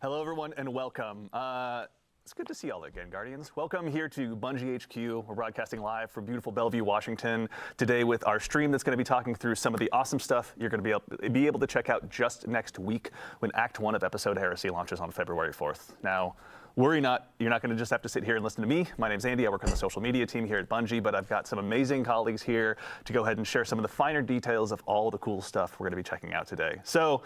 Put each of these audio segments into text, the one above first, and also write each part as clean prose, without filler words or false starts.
Hello, everyone, and welcome. It's good to see y'all again, Guardians. Welcome here to Bungie HQ. We're broadcasting live from beautiful Bellevue, Washington, today with our stream that's going to be talking through some of the awesome stuff you're going to be able to check out just next week when Act 1 of Episode Heresy launches on February 4th. Now, worry not, you're not going to just have to sit here and listen to me. My name's Andy, I work on the social media team here at Bungie, but I've got some amazing colleagues here to go ahead and share some of the finer details of all the cool stuff we're going to be checking out today. So,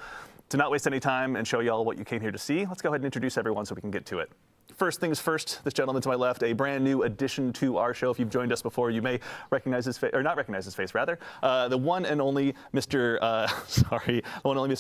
to not waste any time and show y'all what you came here to see, let's go ahead and introduce everyone so we can get to it. First things first, this gentleman to my left, a brand new addition to our show. If you've joined us before, you may recognize his face, or not recognize his face, rather. The one and only Mr.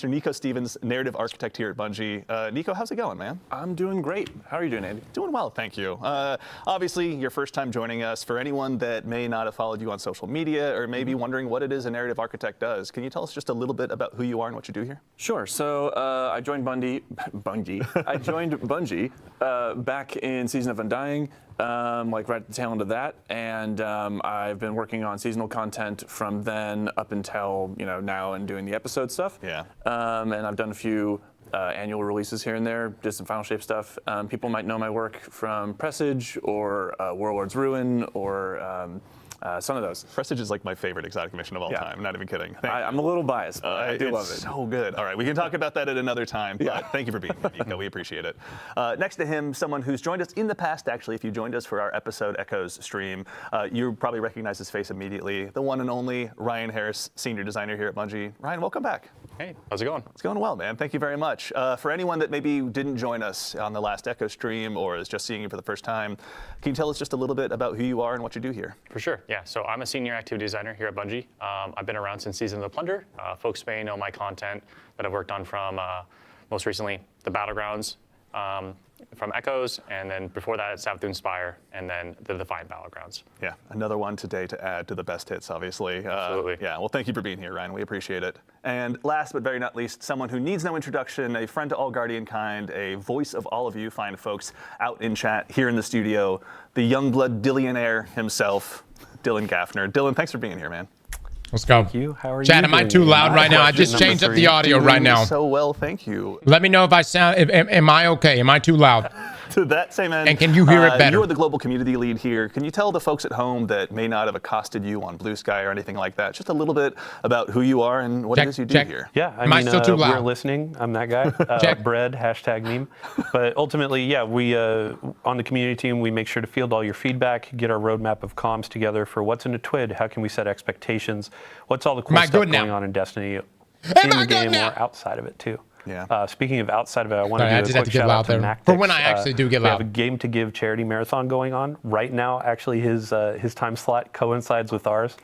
Nico Stevens, narrative architect here at Bungie. Nico, how's it going, man? I'm doing great. How are you doing, Andy? Doing well, thank you. Obviously, your first time joining us. For anyone that may not have followed you on social media or may be wondering what it is a narrative architect does, can you tell us just a little bit about who you are and what you do here? Sure. So I joined Bungie. I joined Bungie back in Season of Undying, like right at the tail end of that, and I've been working on seasonal content from then up until now and doing the episode stuff. Yeah. And I've done a few annual releases here and there, did some Final Shape stuff. People might know my work from Presage or Warlord's Ruin or some of those. Presage is like my favorite exotic mission of all time. I'm not even kidding. I'm a little biased, but I do love it. It's so good. All right, we can talk about that at another time, but thank you for being here, Nico. We appreciate it. Next to him, someone who's joined us in the past, actually. If you joined us for our Episode Echoes stream, you probably recognize his face immediately. The one and only Ryan Harris, senior designer here at Bungie. Ryan, welcome back. Hey, how's it going? It's going well, man. Thank you very much. For anyone that maybe didn't join us on the last Echo stream or is just seeing you for the first time, can you tell us just a little bit about who you are and what you do here? For sure, yeah. So I'm a senior activity designer here at Bungie. I've been around since Season of the Plunder. Folks may know my content that I've worked on from most recently the Battlegrounds, from Echoes, and then before that Savathûn Spire, and then the Defiant Battlegrounds. Yeah, another one today to add to the best hits, obviously. Absolutely. Yeah, well, thank you for being here, Ryan. We appreciate it. And last but very not least, someone who needs no introduction, a friend to all Guardian kind, a voice of all of you fine folks out in chat, here in the studio, the Youngblood Dillionaire himself, Dylan Gaffner. Dylan, thanks for being here, man. Let's go. Thank you. How are Chat, you? am I too loud right now? I just changed up the audio right now. So well, thank you. Let me know if I sound, am I okay? Am I too loud? To that same end. And can you hear it better? You are the global community lead here. Can you tell the folks at home that may not have accosted you on Blue Sky or anything like that, just a little bit about who you are and what it is you do here? Yeah, I Am I still too loud? We're listening. I'm that guy. Bread, #meme. But ultimately, yeah, we on the community team, we make sure to field all your feedback, get our roadmap of comms together for what's in a TWID, how can we set expectations, what's all the cool stuff going on in Destiny, in the game or outside of it too. Yeah. Speaking of outside of it, I want to do a quick shout out to Mactix. For when I actually do get loud. We have a Game to Give charity marathon going on right now. Actually, his time slot coincides with ours.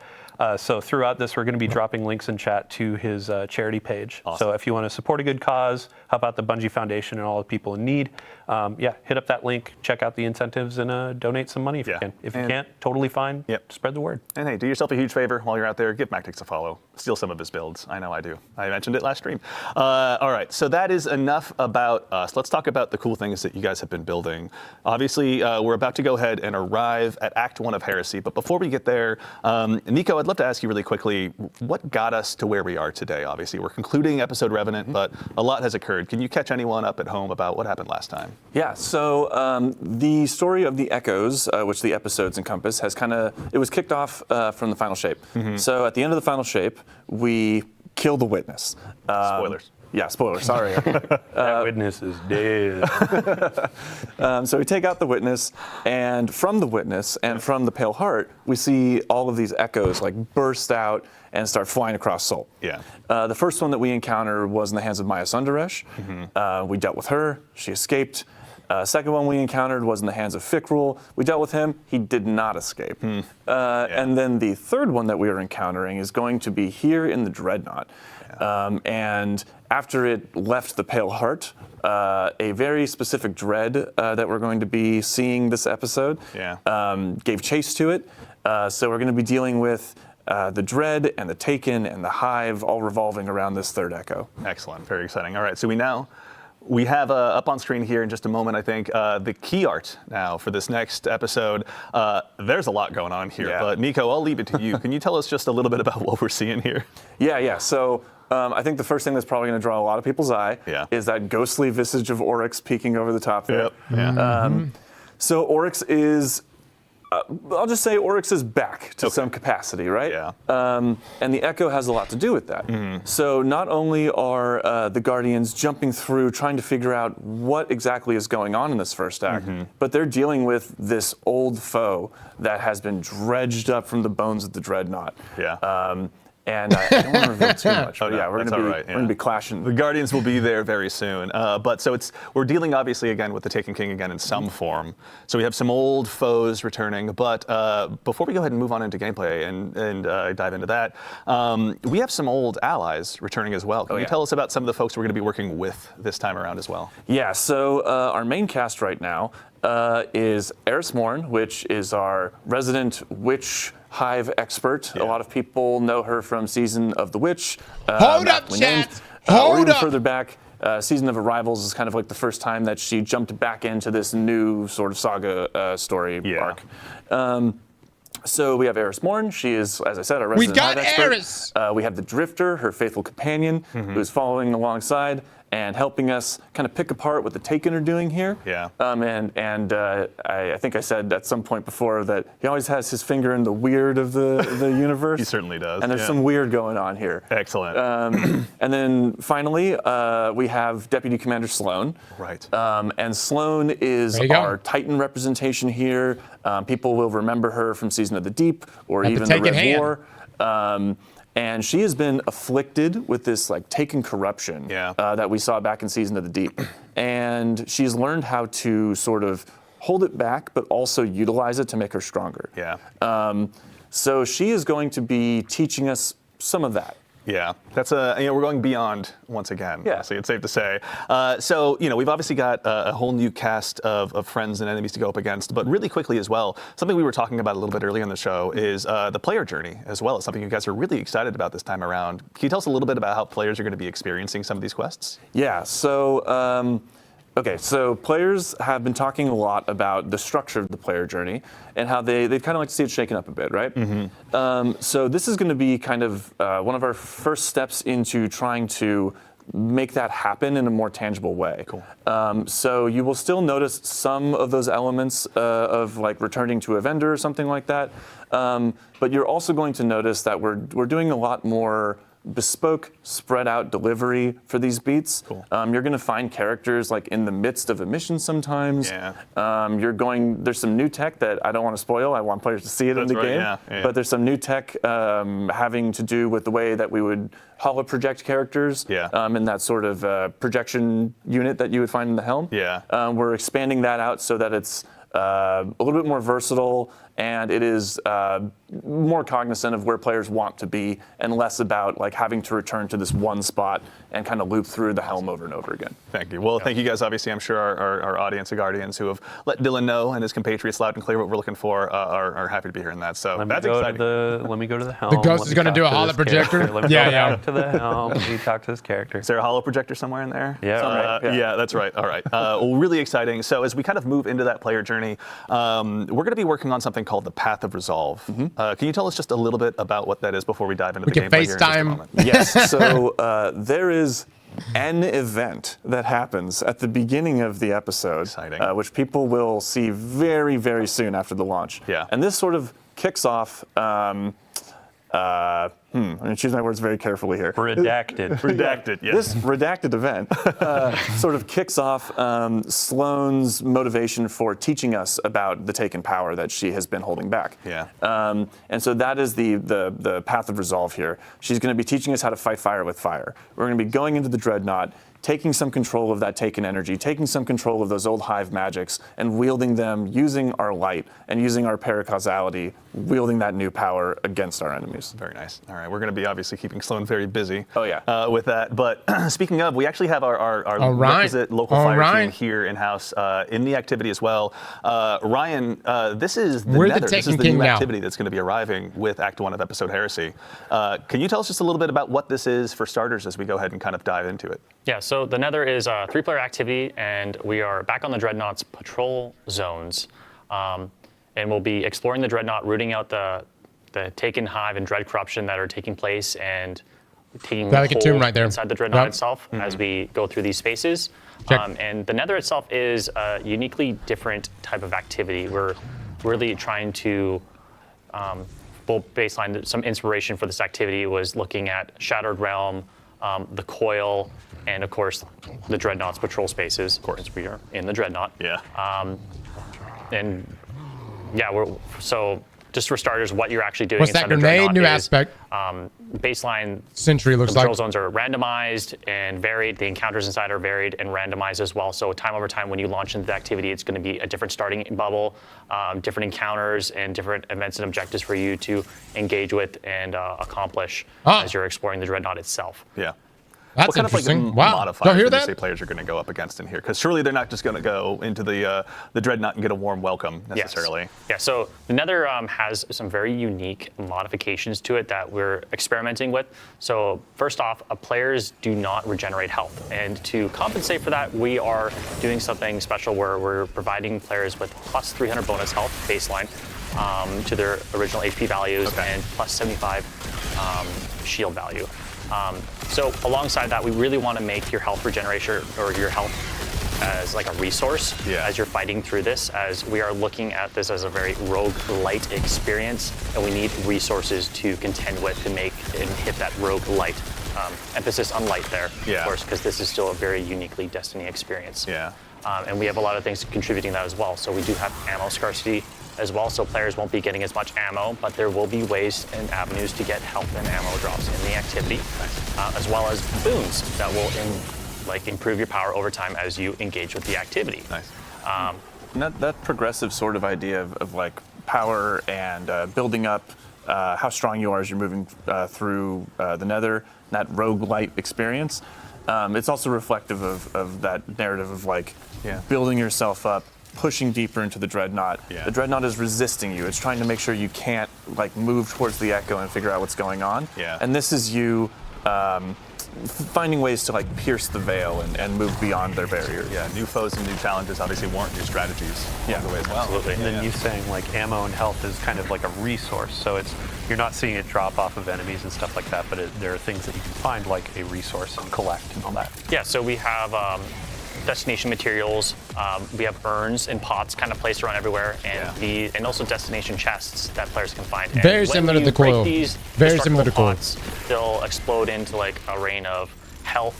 So throughout this, we're going to be dropping links in chat to his charity page. Awesome. So if you want to support a good cause, help out the Bungie Foundation and all the people in need, hit up that link, check out the incentives, and donate some money if you can. If you can't, totally fine. Spread the word. And hey, do yourself a huge favor while you're out there. Give Mactix a follow. Steal some of his builds. I know I do. I mentioned it last stream. All right, so that is enough about us. Let's talk about the cool things that you guys have been building. Obviously, we're about to go ahead and arrive at Act 1 of Heresy. But before we get there, Nico, I'd love to ask you really quickly, what got us to where we are today? Obviously, we're concluding episode Revenant, but a lot has occurred. Can you catch anyone up at home about what happened last time? Yeah, so the story of the Echoes, which the episodes encompass, has it was kicked off from the Final Shape. So at the end of the Final Shape, we kill the Witness. Spoilers. Yeah, spoilers, sorry. That Witness is dead. So we take out the Witness, and from the Witness and from the Pale Heart, we see all of these Echoes like burst out and start flying across Sol. Yeah. The first one that we encountered was in the hands of Maya Sundaresh. We dealt with her. She escaped. Second one we encountered was in the hands of Fikrul. We dealt with him. He did not escape. And then the third one that we are encountering is going to be here in the Dreadnought. And after it left the Pale Heart, a very specific dread that we're going to be seeing this episode gave chase to it. So we're going to be dealing with the Dread and the Taken and the Hive all revolving around this third Echo. Excellent. Very exciting. All right, so we have up on screen here in just a moment, I think, the key art now for this next episode. There's a lot going on here, but Nico, I'll leave it to you. Can you tell us just a little bit about what we're seeing here? Yeah. So I think the first thing that's probably going to draw a lot of people's eye is that ghostly visage of Oryx peeking over the top there. So Oryx is, I'll just say Oryx is back to some capacity, right? Yeah. And the Echo has a lot to do with that. So not only are the Guardians jumping through, trying to figure out what exactly is going on in this first act, but they're dealing with this old foe that has been dredged up from the bones of the Dreadnought. And I don't want to reveal too much. But we're going to be clashing. The Guardians will be there very soon. But so we're dealing obviously again with the Taken King again in some form. So we have some old foes returning. But before we go ahead and move on into gameplay and dive into that, we have some old allies returning as well. Can you tell us about some of the folks we're going to be working with this time around as well? Yeah. So our main cast right now is Eris Morn, which is our resident witch hive expert. A lot of people know her from Season of the Witch. Hold up, chat! Hold up! Further back, Season of Arrivals is kind of like the first time that she jumped back into this new sort of saga story arc. So we have Eris Morn. She is, as I said, our resident hive expert. Eris! We have the Drifter, her faithful companion, who's following alongside and helping us kind of pick apart what the Taken are doing here. I think I said at some point before that he always has his finger in the weird of the universe. He certainly does. And there's some weird going on here. Excellent. And then finally, we have Deputy Commander Sloan. Right. And Sloan is our Titan representation here. People will remember her from Season of the Deep or even the Red War. And she has been afflicted with this like Taken corruption that we saw back in Season of the Deep. And she's learned how to sort of hold it back, but also utilize it to make her stronger. So she is going to be teaching us some of that. That's we're going beyond once again. So it's safe to say. So we've obviously got a whole new cast of friends and enemies to go up against. But really quickly as well, something we were talking about a little bit earlier in the show is the player journey as well. It's something you guys are really excited about this time around. Can you tell us a little bit about how players are going to be experiencing some of these quests? So. So players have been talking a lot about the structure of the player journey and how they'd kind of like to see it shaken up a bit, right? So this is going to be kind of one of our first steps into trying to make that happen in a more tangible way. So you will still notice some of those elements of like returning to a vendor or something like that, but you're also going to notice that we're doing a lot more bespoke, spread out delivery for these beats. You're going to find characters like in the midst of a mission sometimes. There's some new tech that I don't want to spoil. I want players to see it in the game. But there's some new tech having to do with the way that we would holo project characters in that sort of projection unit that you would find in the helm. We're expanding that out so that it's a little bit more versatile, and it is more cognizant of where players want to be and less about like having to return to this one spot and kind of loop through the helm over and over again. Thank you. Well, thank you guys. Obviously, I'm sure our audience of Guardians who have let Dylan know and his compatriots loud and clear what we're looking for are happy to be hearing that. So that's exciting. Let me go to the helm. The ghost is going to do a holo projector? Let me go back to the helm. Let me talk to this character. Is there a holo projector somewhere in there? Yeah, that's right. All right. Well, really exciting. So as we kind of move into that player journey, we're going to be working on something called the Path of Resolve. Can you tell us just a little bit about what that is before we dive into the gameplay here in just a moment? Yes. So there is an event that happens at the beginning of the episode, which people will see very, very soon after the launch. And this sort of kicks off. I'm going to choose my words very carefully here. Redacted. Redacted, yes. This redacted event sort of kicks off Sloane's motivation for teaching us about the Taken power that she has been holding back. And so that is the path of resolve here. She's going to be teaching us how to fight fire with fire. We're going to be going into the Dreadnought, taking some control of that Taken energy, taking some control of those old hive magics, and wielding them using our light and using our paracausality, wielding that new power against our enemies. Very nice. All right, we're going to be obviously keeping Sloan very busy with that. But speaking of, we actually have our requisite local fire team here in-house in the activity as well. Ryan, this is the Nether. This is the new activity that's going to be arriving with Act 1 of Episode Heresy. Can you tell us just a little bit about what this is for starters as we go ahead and kind of dive into it? Yeah, so the Nether is a 3-player activity, and we are back on the Dreadnaught's patrol zones. And we'll be exploring the Dreadnought, rooting out the Taken hive and dread corruption that are taking place, and taking Got like a hold tomb right there. inside the Dreadnought Yep. itself as we go through these spaces. Check. And the Nether itself is a uniquely different type of activity. We're really trying to baseline some inspiration for this activity was looking at Shattered Realm, the Coil, and of course the Dreadnought's patrol spaces. Of course, we are in the Dreadnought. Yeah. And yeah, so just for starters, what you're actually doing What's that inside the grenade? Dreadnought New is, aspect. Baseline Sentry looks the like. patrol zones are randomized and varied. The encounters inside are varied and randomized as well. So time over time, when you launch into the activity, it's going to be a different starting bubble, different encounters, and different events and objectives for you to engage with and accomplish as you're exploring the Dreadnought itself. Yeah. That's What kind interesting. of like Wow. modifiers Don't hear would you that? say players are going to go up against in here? Because surely they're not just going to go into the Dreadnought and get a warm welcome necessarily. Yes. Yeah, so the Nether has some very unique modifications to it that we're experimenting with. So first off, players do not regenerate health. And to compensate for that, we are doing something special where we're providing players with plus 300 bonus health baseline to their original HP values and plus 75 shield value. So alongside that, we really want to make your health regeneration or your health as like a resource as you're fighting through this, as we are looking at this as a very rogue-lite experience, and we need resources to contend with to make and hit that rogue-lite. Emphasis on light there, of course, because this is still a very uniquely Destiny experience. Yeah. And we have a lot of things contributing to that as well. So we do have ammo scarcity as well, so players won't be getting as much ammo, but there will be ways and avenues to get health and ammo drops in the activity, as well as boons that will improve your power over time as you engage with the activity. Nice. And that progressive sort of idea of like power and building up how strong you are as you're moving through the Nether, that roguelite experience, it's also reflective of that narrative of like building yourself up, pushing deeper into the Dreadnought. Yeah. The Dreadnought is resisting you. It's trying to make sure you can't like move towards the Echo and figure out what's going on. Yeah. And this is you finding ways to like pierce the veil and move beyond their barriers. Yeah, new foes and new challenges obviously warrant new strategies along the way as well. Absolutely. And then you saying like ammo and health is kind of like a resource. So you're not seeing it drop off of enemies and stuff like that, but there are things that you can find like a resource and collect and all that. Yeah, so we have destination materials. We have urns and pots kind of placed around everywhere, and also destination chests that players can find. And Very when similar to you the break Coil. these Very similar to Coil. pots, they'll explode into like a rain of health,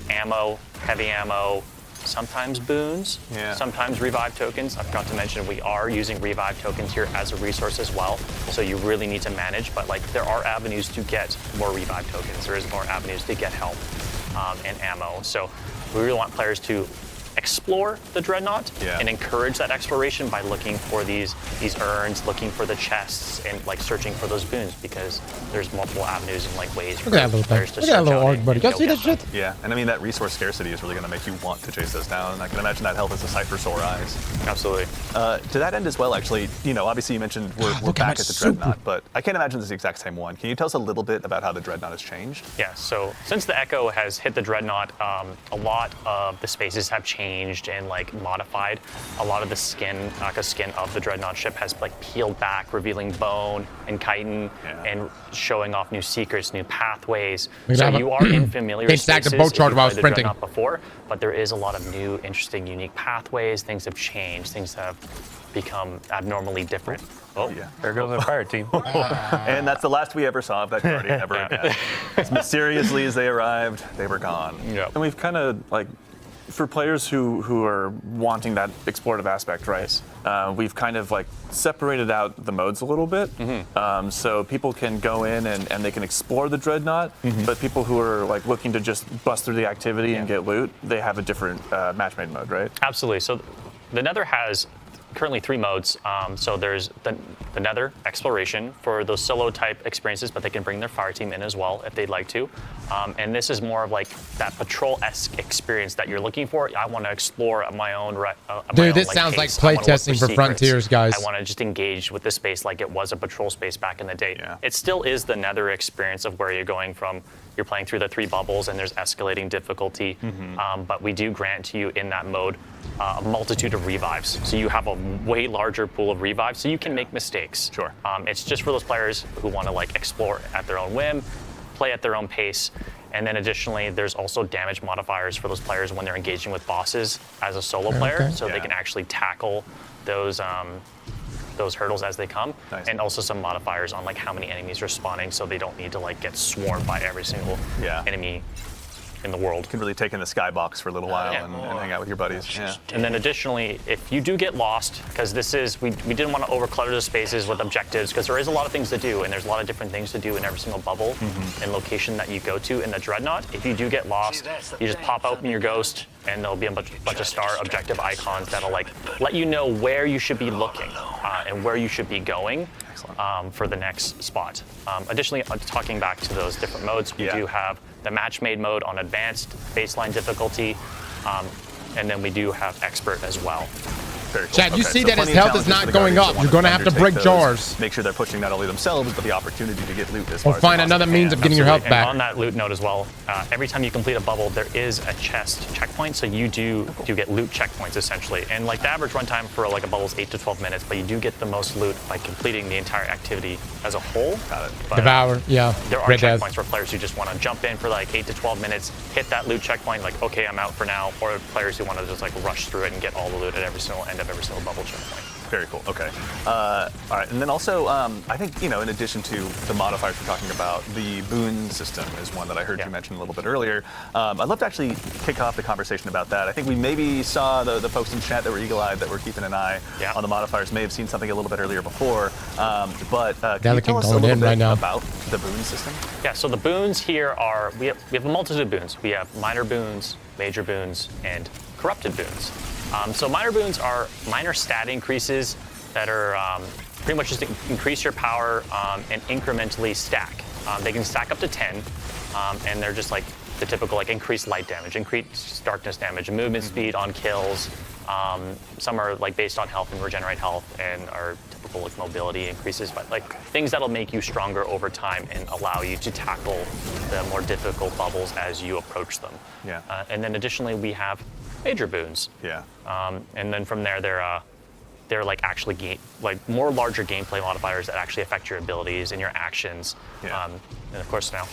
ammo, heavy ammo, sometimes boons, sometimes revive tokens. I forgot to mention we are using revive tokens here as a resource as well, so you really need to manage, but like there are avenues to get more revive tokens. There is more avenues to get health and ammo. So we really want players to explore the Dreadnought and encourage that exploration by looking for these urns, looking for the chests, and like searching for those boons, because there's multiple avenues and like ways for Look at that little players thing. to Look at that search little out orc and buddy. go Y'all see get that them. shit? Yeah, and I mean that resource scarcity is really going to make you want to chase those down, and I can imagine that health is a sight for sore eyes. Absolutely. To that end as well, actually, obviously you mentioned we're Look how back much at the soup. Dreadnought, but I can't imagine it's the exact same one. Can you tell us a little bit about how the Dreadnought has changed? Yeah, so since the Echo has hit the Dreadnought, a lot of the spaces have changed and like modified. A lot of the skin of the Dreadnought ship has like peeled back, revealing bone and chitin and showing off new secrets, new pathways. Look So at that. you are in familiar They spaces stacked a if boat you charge while I was played the sprinting. Dreadnought before, but there is a lot of new, interesting, unique pathways. Things have changed. Things have become abnormally different. Oh, Yeah. There goes our pirate team. And that's the last we ever saw of that Guardian ever again. As mysteriously as they arrived, they were gone. yeah. And we've kind of like, for players who are wanting that explorative aspect, right? We've kind of like separated out the modes a little bit, so people can go in and they can explore the Dreadnought. But people who are like looking to just bust through the activity and get loot, they have a different match-made mode, right? Absolutely. So the Nether has currently 3 modes. So there's the Nether exploration for those solo type experiences, but they can bring their fire team in as well if they'd like to. And this is more of like that patrol-esque experience that you're looking for. I want to explore at my own Dude, this sounds like playtesting for Frontiers, guys. I want to just engage with the space like it was a patrol space back in the day. Yeah. It still is the Nether experience of where you're going from. You're playing through the 3 bubbles and there's escalating difficulty, but we do grant to you in that mode a multitude of revives. So you have a way larger pool of revives, so you can make mistakes. Sure. It's just for those players who want to like explore at their own whim, play at their own pace. And then additionally, there's also damage modifiers for those players when they're engaging with bosses as a solo player, so they can actually tackle those hurdles as they come. Nice. And also some modifiers on like how many enemies are spawning, so they don't need to like get swarmed by every single enemy in the world. You can really take in the skybox for a little while and hang out with your buddies. Yeah. And then additionally, if you do get lost, because this is, we didn't want to overclutter the spaces with objectives, because there is a lot of things to do, and there's a lot of different things to do in every single bubble and location that you go to in the Dreadnought. If you do get lost, you just pop open your ghost, and there'll be a bunch of star objective icons that'll like let you know where you should be looking and where you should be going for the next spot. Additionally, talking back to those different modes, we do have the match-made mode on advanced baseline difficulty, and then we do have expert as well. Very cool. Chad, you see that his health is not going up. You're going to have to break jars. Make sure they're pushing not only themselves, but the opportunity to get loot as Or far as find they another possibly means can. of getting your health back. And on that loot note as well, every time you complete a bubble, there is a chest checkpoint, so you do get loot checkpoints essentially. And like the average runtime for like a bubble is 8 to 12 minutes, but you do get the most loot by completing the entire activity as a whole. Got it. But, Devour, yeah. There are Red Death. checkpoints for players who just want to jump in for like 8 to 12 minutes, hit that loot checkpoint, like, okay, I'm out for now, or players who want to just like rush through it and get all the loot at every single end of every single bubble checkpoint. Very cool. Okay. All right. And then also, I think, in addition to the modifiers we're talking about, the boon system is one that I heard you mention a little bit earlier. I'd love to actually kick off the conversation about that. I think we maybe saw the folks in chat that were eagle-eyed that were keeping an eye on the modifiers may have seen something a little bit earlier before. But can you tell us a little bit about the boon system? Yeah, so the boons here are, we have a multitude of boons. We have minor boons, major boons, and corrupted boons. So minor boons are minor stat increases that are pretty much just to increase your power and incrementally stack. They can stack up to 10, and they're just like the typical like increased light damage, increased darkness damage, movement speed on kills. Some are like based on health and regenerate health, and are typical like mobility increases, but like things that'll make you stronger over time and allow you to tackle the more difficult bubbles as you approach them. Yeah. And then additionally, we have major boons. Yeah. And then from there, they're like actually more larger gameplay modifiers that actually affect your abilities and your actions. Yeah. And of course now,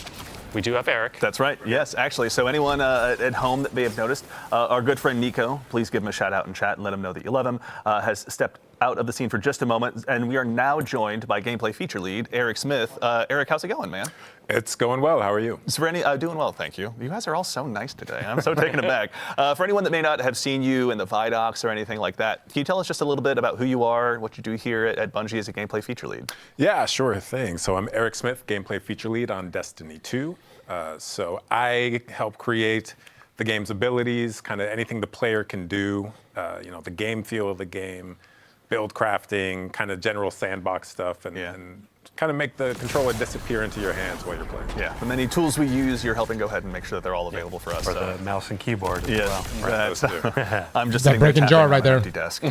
we do have Eric. That's right. Yes, actually. So anyone at home that may have noticed, our good friend Nico, please give him a shout out in chat and let him know that you love him, has stepped out of the scene for just a moment, and we are now joined by gameplay feature lead Eric Smith. Eric, how's it going, man? It's going well. How are you? For doing well, thank you. You guys are all so nice today. I'm so taken aback. For anyone that may not have seen you in the Vidocs or anything like that, can you tell us just a little bit about who you are, what you do here at Bungie as a gameplay feature lead? Yeah, sure thing. So I'm Eric Smith, gameplay feature lead on Destiny 2. So I help create the game's abilities, kind of anything the player can do, the game feel of the game, build crafting, kind of general sandbox stuff, and kind of make the controller disappear into your hands while you're playing. Yeah, the many tools we use, you're helping go ahead and make sure that they're all available for us. For the mouse and keyboard as yes, well. Right. I'm just That sitting there breaking tapping jar on right an there. empty desk.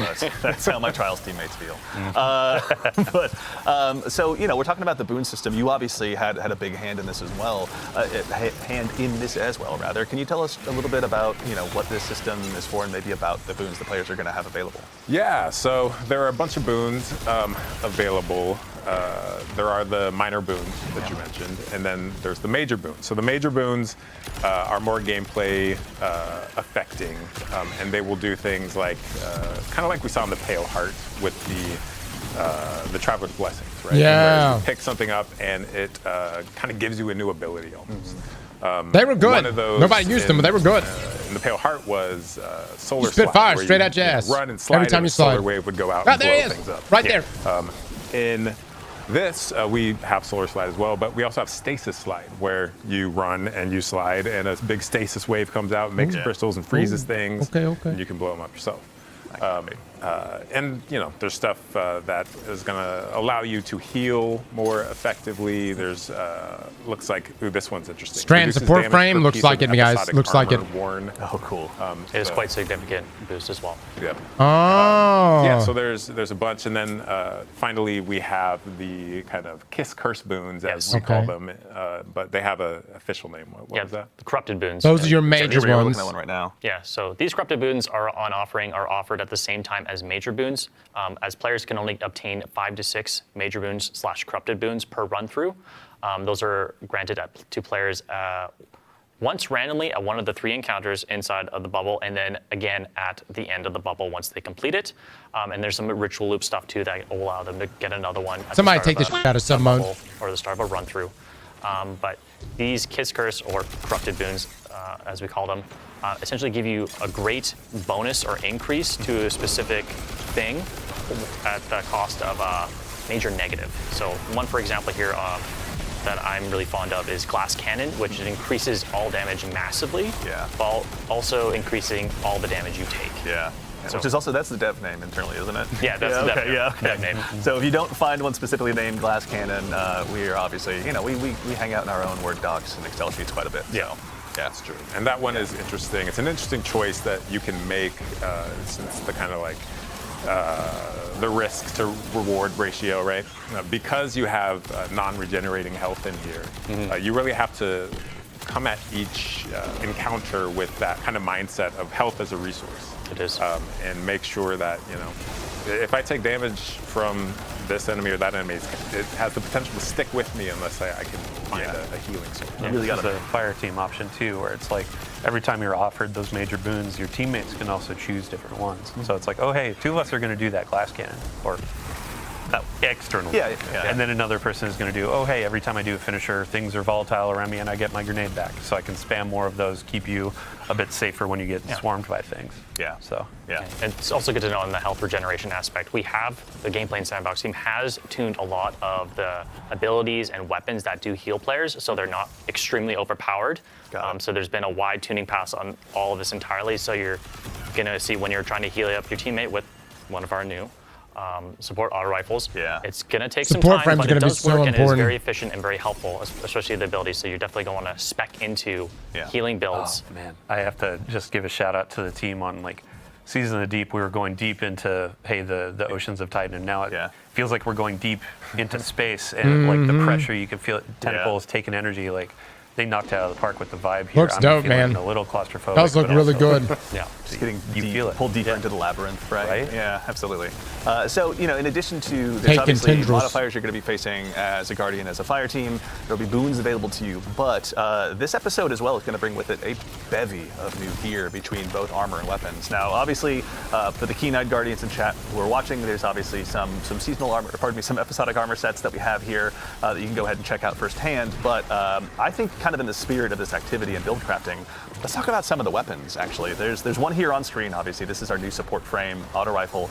That's how my Trials teammates feel. So we're talking about the boon system. You obviously had a big hand in this as well. Rather. Can you tell us a little bit about what this system is for, and maybe about the boons the players are going to have available? Yeah, so there are a bunch of boons available. There are the minor boons that you mentioned, and then there's the major boons. So the major boons are more gameplay affecting, and they will do things like, kind of like we saw in the Pale Heart with the Traveler's Blessings, right? Yeah. Where you pick something up and it kind of gives you a new ability almost. They were good. One of those Nobody used them, but they were good. In the Pale Heart was Solar Spit Slide, fire where straight you, at your ass. Run and slide, Every time and you a solar slide. wave would go out Right and there blow he is. things up. Right there. In this, we have Solar Slide as well, but we also have Stasis Slide, where you run and you slide, and a big stasis wave comes out and makes crystals and freezes things. Okay. And you can blow them up yourself. And there's stuff that is going to allow you to heal more effectively. There's looks like this one's interesting. Strand Reduces support damage frame, per looks piece like of it, guys. episodic Looks like armor it. worn. Oh, cool. It is quite significant boost as well. Yeah. Oh. Yeah, so there's a bunch, and then finally we have the kind of kiss curse boons, as we call them, but they have an official name. What was that? The corrupted boons. Those are your major We're looking ones. at one right now. Yeah, so these corrupted boons are offered at the same time as major boons, as players can only obtain 5 to 6 major boons / corrupted boons per run through. Those are granted to players once randomly at one of the 3 encounters inside of the bubble, and then again at the end of the bubble once they complete it. And there's some ritual loop stuff too that will allow them to get another one. At Somebody the take the start shit out of sub mode. or the start of a run through. But these Kiss Curse or corrupted boons, as we call them, essentially give you a great bonus or increase to a specific thing at the cost of a major negative. So one, for example, here that I'm really fond of is Glass Cannon, which increases all damage massively, while also increasing all the damage you take. Yeah. Which is also, that's the dev name internally, isn't it? Yeah, that's the dev name. So if you don't find one specifically named Glass Cannon, we are obviously, we hang out in our own Word docs and Excel sheets quite a bit. Yeah. So. Yeah, that's true. And that one is interesting. It's an interesting choice that you can make since the kind of like the risk to reward ratio, right? Because you have non-regenerating health in here, you really have to come at each encounter with that kind of mindset of health as a resource. It is. And make sure that, if I take damage from this enemy or that enemy, it has the potential to stick with me unless I can find a healing source. Yeah, really got a fire team option too, where it's like every time you're offered those major boons, your teammates can also choose different ones. So it's like, oh hey, 2 of us are going to do that glass cannon, or external. Yeah. And then another person is going to do, oh hey, every time I do a finisher, things are volatile around me and I get my grenade back. So I can spam more of those, keep you a bit safer when you get swarmed by things. Yeah. So. Yeah. And it's also good to know on the health regeneration aspect, the gameplay and sandbox team has tuned a lot of the abilities and weapons that do heal players, so they're not extremely overpowered. So there's been a wide tuning pass on all of this entirely. So you're going to see when you're trying to heal up your teammate with one of our new support auto rifles. It's going to take some time, but it does work and is very efficient and very helpful, especially the abilities. So you're definitely going to want to spec into healing builds. Oh, man, I have to just give a shout out to the team on like Season of the Deep. We were going deep into the oceans of Titan, and now it feels like we're going deep into space, and like the pressure you can feel. Tentacles taking energy, like. They knocked it out of the park with the vibe here. Looks dope, man. A little claustrophobic. Does look really good. Just getting pulled deeper into the labyrinth, right? Yeah, absolutely. So, in addition to there's obviously modifiers you're going to be facing as a Guardian, as a fire team, there'll be boons available to you. But this episode as well is going to bring with it a bevy of new gear between both armor and weapons. Now, obviously, for the Keen-Eyed Guardians in chat who are watching, there's obviously some seasonal armor, some episodic armor sets that we have here that you can go ahead and check out firsthand. But I think kind of in the spirit of this activity and build crafting, let's talk about some of the weapons, actually. There's one here on screen, obviously. This is our new support frame auto rifle.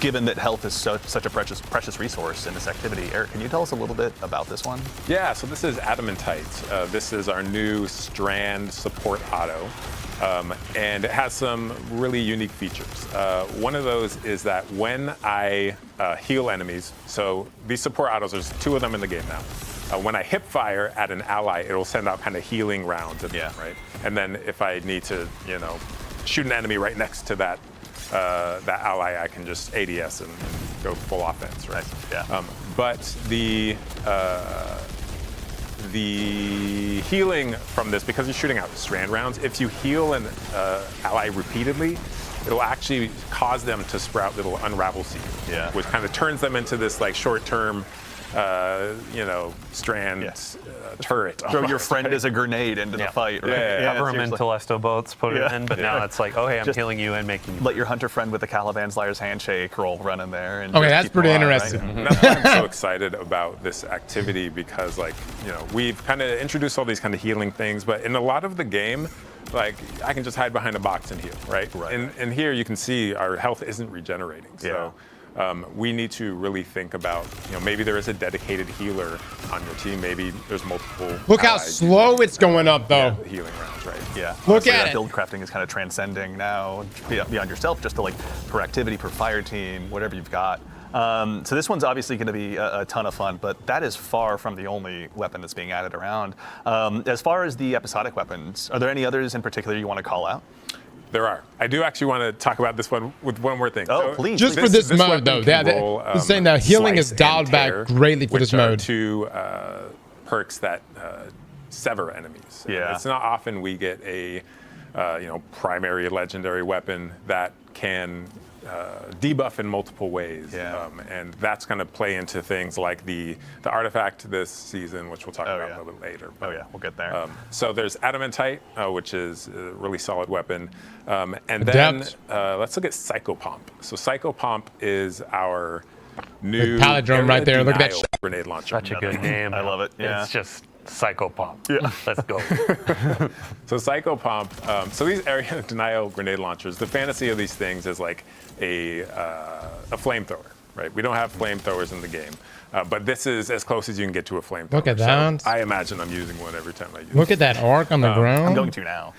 Given that health is such a precious resource in this activity, Eric, can you tell us a little bit about this one? Yeah, so this is Adamantite. This is our new Strand support auto. And it has some really unique features. One of those is that when I heal enemies, so these support autos, there's 2 of them in the game now. When I hip fire at an ally, it'll send out kind of healing rounds at them, right? And then if I need to, shoot an enemy right next to that ally, I can just ADS and go full offense, right? But the healing from this, because you're shooting out strand rounds, if you heal an ally repeatedly, it'll actually cause them to sprout little unravel seeds, which kind of turns them into this like short-term strand turret. Throw your friend as a grenade into the fight, right? Cover them in Telesto boats, put it in, but now it's like, oh hey, I'm healing you and making you. Let your hunter friend with the Caliban Slayer's handshake roll run in there. And okay, that's pretty interesting. Right? That's why I'm so excited about this activity, because we've kind of introduced all these kind of healing things, but in a lot of the game, like I can just hide behind a box and heal, right? And here you can see our health isn't regenerating. So we need to really think about, maybe there is a dedicated healer on your team. Maybe there's multiple. Look how slow it's going up, though. Healing rounds, right? Yeah. Look at it. Build crafting is kind of transcending now beyond yourself, just to like per activity, per fire team, whatever you've got. So this one's obviously going to be a ton of fun, but that is far from the only weapon that's being added around. As far as the episodic weapons, are there any others in particular you want to call out? There are. I do actually want to talk about this one with one more thing. Oh, please. Just for this mode, though. They're saying that healing is dialed back greatly for this mode. Which are 2 perks that sever enemies. It's not often we get a primary legendary weapon that can debuff in multiple ways. And that's going to play into things like the artifact this season, which we'll talk about a little bit later. But, we'll get there. So there's Adamantite, which is a really solid weapon. And then let's look at Psychopomp. So Psychopomp is our new palindrome right there. Look at that grenade launcher. Such a good name. I love it. Yeah. It's just Psychopomp. Yeah. Let's go. So Psychopomp, so these area denial grenade launchers, the fantasy of these things is like a flamethrower, right? We don't have flamethrowers in the game, but this is as close as you can get to a flamethrower. Look at that. So I imagine I'm using one every time I use it. Look at that arc on the ground. I'm going to now.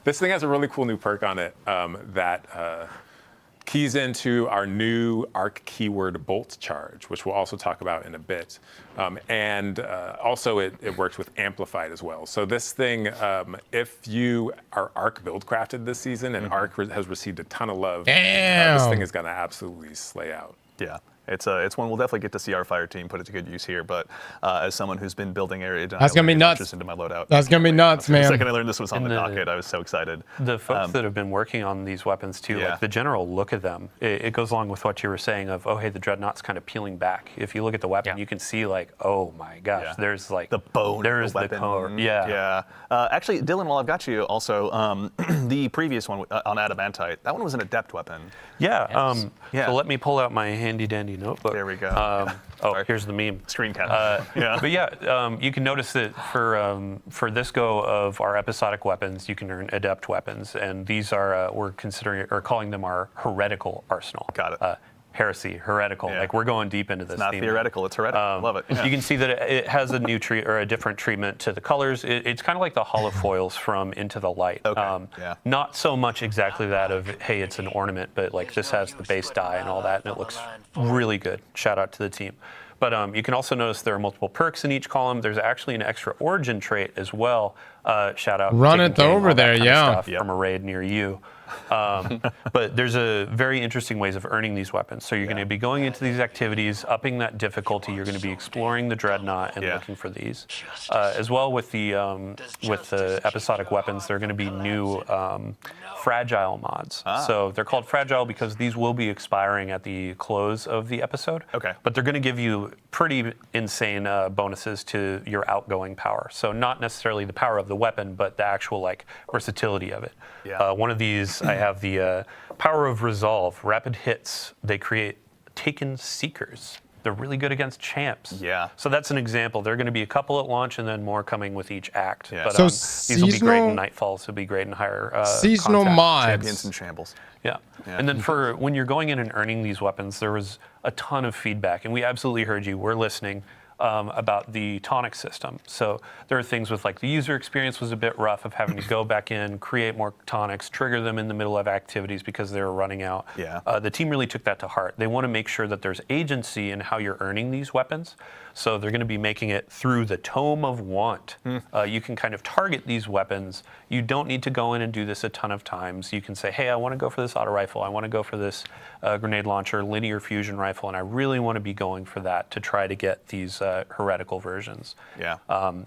This thing has a really cool new perk on it that keys into our new arc keyword bolt charge, which we'll also talk about in a bit. And also it works with amplified as well. So this thing, if you are arc build crafted this season and arc has received a ton of love, this thing is gonna absolutely slay out. Yeah. It's one we'll definitely get to see our fire team put it to good use here. But as someone who's been building area denial, that's gonna be nuts into my loadout. That's gonna be nuts, man. The second I learned this was on the docket, I was so excited. The folks that have been working on these weapons too, like the general look of them, it goes along with what you were saying of, oh hey, the Dreadnaught's kind of peeling back. If you look at the weapon, you can see like, oh my gosh, there's like the bone. There's the weapon. Core. Yeah. Actually, Dylan, while I've got you, also the previous one on Adamantite, that one was an adept weapon. Yeah. So let me pull out my handy dandy notebook. There we go. Here's the meme. Screen cap. But you can notice that for this go of our episodic weapons, you can earn adept weapons, and these are we're considering or calling them our heretical arsenal. Got it. Heresy, heretical. Like we're going deep into this. It's not theme theoretical. It's heretical. Love it. Yeah. You can see that it has a new or a different treatment to the colors. It's kind of like the holofoils from Into the Light. Okay. Not so much exactly that of hey, it's an ornament, but like this has the base dye and all that, and it looks really good. Shout out to the team. But you can also notice there are multiple perks in each column. There's actually an extra origin trait as well. Shout out. Run it over there, from a raid near you. But there's a very interesting ways of earning these weapons. So you're going to be going into these activities, upping that difficulty. You're going to be exploring the Dreadnought and looking for these. As well with the episodic weapons, there are going to be new fragile mods. So they're called fragile because these will be expiring at the close of the episode. But they're going to give you pretty insane bonuses to your outgoing power. So not necessarily the power of the weapon, but the actual like versatility of it. One of these, I have the power of resolve. Rapid hits, they create taken seekers. They're really good against champs. So that's an example. There are going to be a couple at launch and then more coming with each act. But so these will be great in Nightfalls. Will be great in higher seasonal mods. Champions and shambles. And then for when you're going in and earning these weapons, there was a ton of feedback, and we absolutely heard you. We're listening. About the tonic system. So there are things with like the user experience was a bit rough of having to go back in, create more tonics, trigger them in the middle of activities because they were running out. The team really took that to heart. They want to make sure that there's agency in how you're earning these weapons. So they're going to be making it through the Tome of Want. You can kind of target these weapons. You don't need to go in and do this a ton of times. You can say, hey, I want to go for this auto rifle. I want to go for this grenade launcher, linear fusion rifle, and I really want to be going for that to try to get these heretical versions.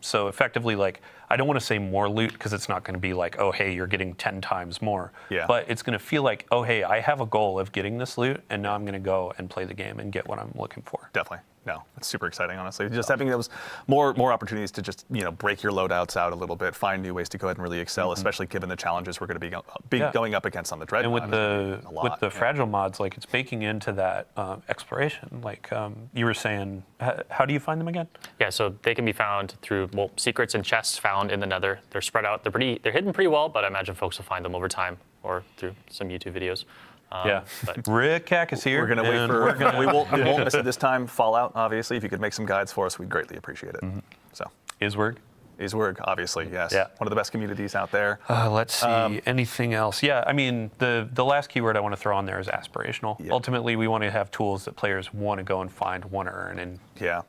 So effectively, like, I don't want to say more loot because it's not going to be like, oh, hey, you're getting 10 times more. But it's going to feel like, oh, hey, I have a goal of getting this loot, and now I'm going to go and play the game and get what I'm looking for. Definitely. No, it's super exciting, honestly. Just having those more opportunities to just break your loadouts out a little bit, find new ways to go ahead and really excel, especially given the challenges we're going to be going up against on the Dreadnought. And with the fragile mods, like it's baking into that exploration. Like you were saying, how do you find them again? Yeah, so they can be found through secrets and chests found in the Nether. They're spread out. They're hidden pretty well, but I imagine folks will find them over time or through some YouTube videos. But Rick Cack is here. We're going to wait for. We won't miss it this time. Fallout, obviously. If you could make some guides for us, we'd greatly appreciate it. So. Iswerg, obviously, yes. One of the best communities out there. Let's see, anything else? Yeah, I mean, the last keyword I want to throw on there is aspirational. Ultimately, we want to have tools that players want to go and find, want to earn, and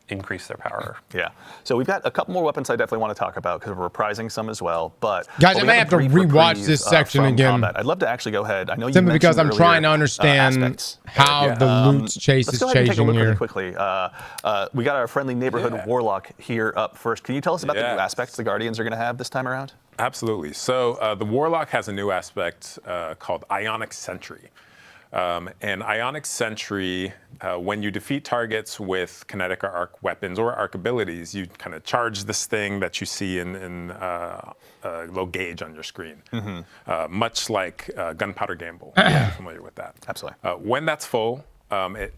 increase their power. So we've got a couple more weapons I definitely want to talk about because we're reprising some as well. But guys, I may have to rewatch this section again. Combat. I'd love to actually go ahead. I know you simply because I'm trying to understand how the loot chase is changing here. Really quickly, we got our friendly neighborhood warlock here up first. Can you tell us about the new aspects the Guardians are going to have this time around? Absolutely. So the warlock has a new aspect called Ionic Sentry. And Ionic Sentry, when you defeat targets with kinetic or arc weapons or arc abilities, you kind of charge this thing that you see in a little gauge on your screen, much like Gunpowder Gamble. You're familiar with that. Absolutely. When that's full, it